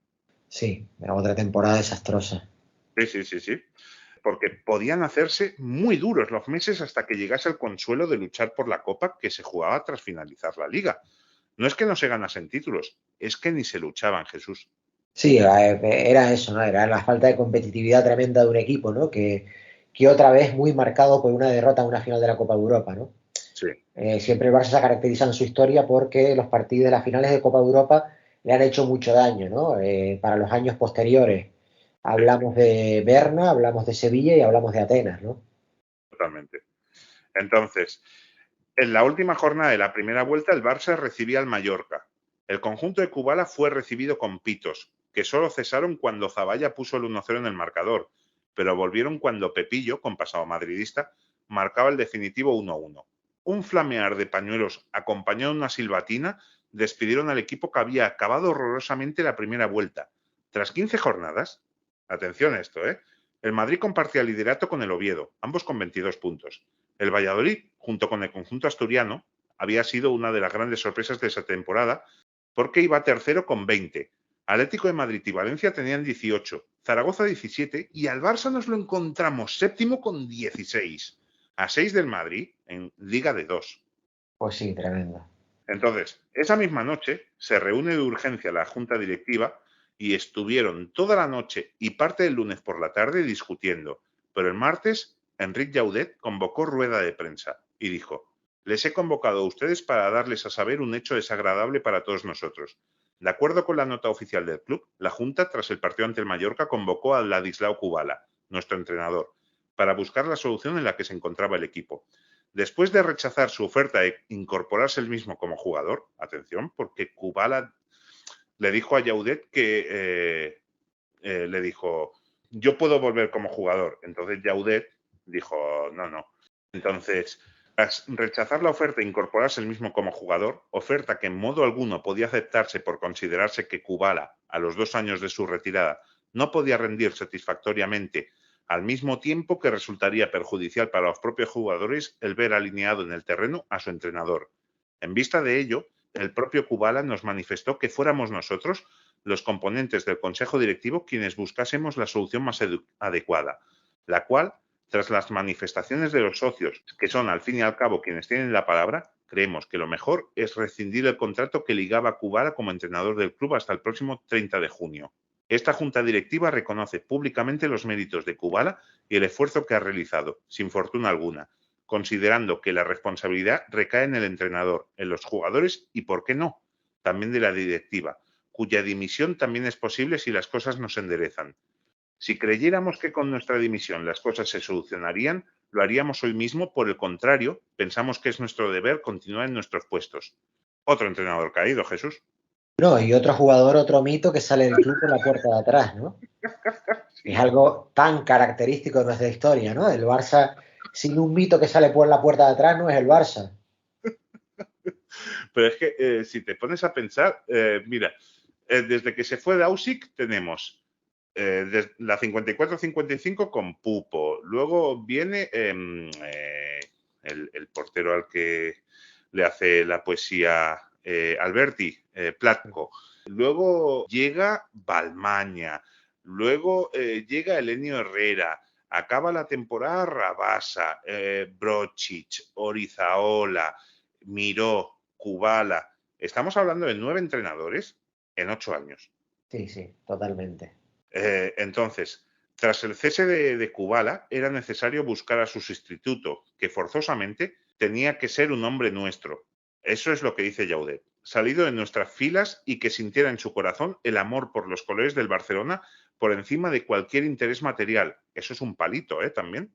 Sí, era otra temporada desastrosa. Sí, sí, sí, sí. Porque podían hacerse muy duros los meses hasta que llegase el consuelo de luchar por la Copa que se jugaba tras finalizar la Liga. No es que no se ganasen títulos, es que ni se luchaban, Jesús. Sí, era eso, ¿no? Era la falta de competitividad tremenda de un equipo, ¿no? Que otra vez muy marcado por una derrota en una final de la Copa de Europa, ¿no? Sí, Siempre el Barça se ha caracterizado en su historia porque los partidos de las finales de Copa de Europa le han hecho mucho daño, ¿no? Para los años posteriores. sí, Hablamos de Berna, hablamos de Sevilla y hablamos de Atenas, ¿no? totalmente. Entonces, en la última jornada de la primera vuelta, el Barça recibía al Mallorca. El conjunto de Kubala fue recibido con pitos, que solo cesaron cuando Zavalla puso el 1-0 en el marcador, pero volvieron cuando Pepillo, con pasado madridista, marcaba el definitivo 1-1. Un flamear de pañuelos acompañado de una silbatina despidieron al equipo que había acabado horrorosamente la primera vuelta. Tras 15 jornadas, atención a esto, el Madrid compartía el liderato con el Oviedo, ambos con 22 puntos. El Valladolid, junto con el conjunto asturiano, había sido una de las grandes sorpresas de esa temporada porque iba tercero con 20. Atlético de Madrid y Valencia tenían 18, Zaragoza 17 y al Barça nos lo encontramos séptimo con 16, a 6 del Madrid en Liga de 2. Pues sí, tremendo. Entonces, esa misma noche se reúne de urgencia la junta directiva y estuvieron toda la noche y parte del lunes por la tarde discutiendo. Pero el martes, Enric Llaudet convocó rueda de prensa y dijo: les he convocado a ustedes para darles a saber un hecho desagradable para todos nosotros. De acuerdo con la nota oficial del club, la Junta, tras el partido ante el Mallorca, convocó a Ladislao Kubala, nuestro entrenador, para buscar la solución en la que se encontraba el equipo. Después de rechazar su oferta de incorporarse él mismo como jugador, atención, porque Kubala le dijo a Llaudet que le dijo: yo puedo volver como jugador. Entonces Llaudet dijo: no, no. Entonces, tras rechazar la oferta e incorporarse él mismo como jugador, oferta que en modo alguno podía aceptarse por considerarse que Kubala, a los 2 años de su retirada, no podía rendir satisfactoriamente, al mismo tiempo que resultaría perjudicial para los propios jugadores el ver alineado en el terreno a su entrenador. En vista de ello, el propio Kubala nos manifestó que fuéramos nosotros, los componentes del Consejo Directivo, quienes buscásemos la solución más adecuada, la cual, tras las manifestaciones de los socios, que son al fin y al cabo quienes tienen la palabra, creemos que lo mejor es rescindir el contrato que ligaba a Kubala como entrenador del club hasta el próximo 30 de junio. Esta junta directiva reconoce públicamente los méritos de Kubala y el esfuerzo que ha realizado, sin fortuna alguna, considerando que la responsabilidad recae en el entrenador, en los jugadores y, ¿por qué no?, también de la directiva, cuya dimisión también es posible si las cosas no se enderezan. Si creyéramos que con nuestra dimisión las cosas se solucionarían, lo haríamos hoy mismo. Por el contrario, pensamos que es nuestro deber continuar en nuestros puestos. Otro entrenador caído, Jesús. No, y otro jugador, otro mito que sale del club por la puerta de atrás, ¿no? Es Sí. algo tan característico de nuestra historia, ¿no? El Barça, sin un mito que sale por la puerta de atrás, no es el Barça. Pero es que si te pones a pensar, mira, desde que se fue Dausic tenemos la 54-55 con Pupo. Luego viene el portero al que le hace la poesía Alberti, Platko. Luego llega Balmaña. Luego llega Elenio Herrera. Acaba la temporada Rabasa, Brochich, Orizaola, Miró, Kubala. Estamos hablando de 9 entrenadores en 8 años. Sí, sí, totalmente. Entonces, tras el cese de Kubala, era necesario buscar a su sustituto, que forzosamente tenía que ser un hombre nuestro. Eso es lo que dice Llaudet. Salido de nuestras filas y que sintiera en su corazón el amor por los colores del Barcelona por encima de cualquier interés material. Eso es un palito, también.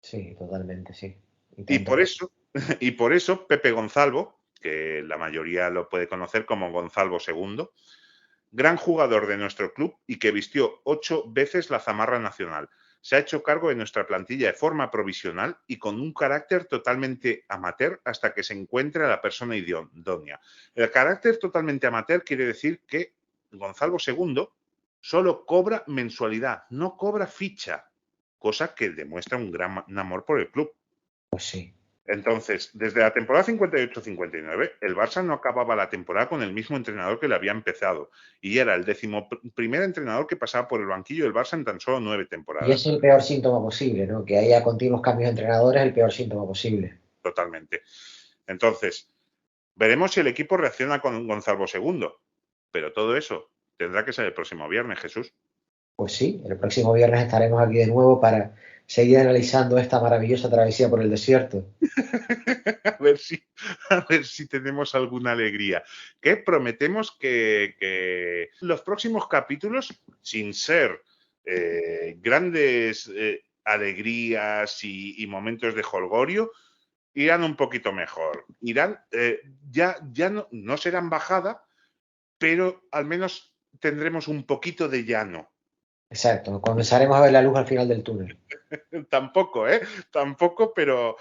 Sí, totalmente, sí. Y Y tanto por que... eso, y por eso Pepe Gonzalvo, que la mayoría lo puede conocer como Gonzalvo II, gran jugador de nuestro club y que vistió 8 veces la zamarra nacional. Se ha hecho cargo de nuestra plantilla de forma provisional y con un carácter totalmente amateur hasta que se encuentre a la persona idónea. El carácter totalmente amateur quiere decir que Gonzalo II solo cobra mensualidad, no cobra ficha, cosa que demuestra un gran amor por el club. Pues sí. Entonces, desde la temporada 58-59, el Barça no acababa la temporada con el mismo entrenador que le había empezado, y era el 11º entrenador que pasaba por el banquillo del Barça en tan solo 9 Y temporadas. ese es el peor síntoma posible, ¿no? Que haya continuos cambios de entrenadores es el peor síntoma posible. Totalmente. Entonces, veremos si el equipo reacciona con Gonzalo II, pero todo eso tendrá que ser el próximo viernes, Jesús. Pues sí, el próximo viernes estaremos aquí de nuevo para seguir analizando esta maravillosa travesía por el desierto. a ver si tenemos alguna alegría. Que prometemos que los próximos capítulos, sin ser grandes alegrías y momentos de jolgorio, irán un poquito mejor. Irán, ya no serán bajada, pero al menos tendremos un poquito de llano. Exacto, comenzaremos a ver la luz al final del túnel. Tampoco, pero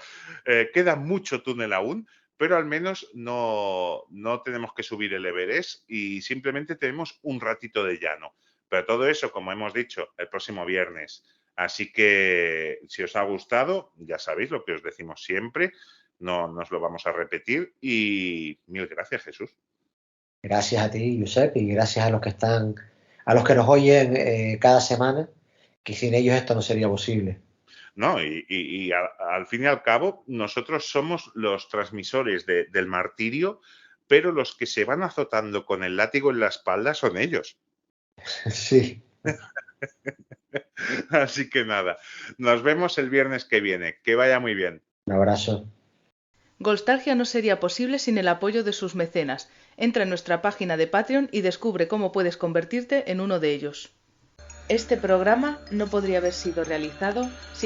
queda mucho túnel aún, pero al menos no tenemos que subir el Everest y simplemente tenemos un ratito de llano. Pero todo eso, como hemos dicho, el próximo viernes. Así que si os ha gustado, ya sabéis lo que os decimos siempre, no nos lo vamos a repetir y mil gracias, Jesús. Gracias a ti, Josep, y gracias a los que están, a los que nos oyen cada semana, que sin ellos esto no sería posible. ¿No? Y al fin y al cabo, nosotros somos los transmisores del martirio, pero los que se van azotando con el látigo en la espalda son ellos. Sí. Así que nada, nos vemos el viernes que viene. Que vaya muy bien. Un abrazo. Golstalgia no sería posible sin el apoyo de sus mecenas. Entra en nuestra página de Patreon y descubre cómo puedes convertirte en uno de ellos. Este programa no podría haber sido realizado sin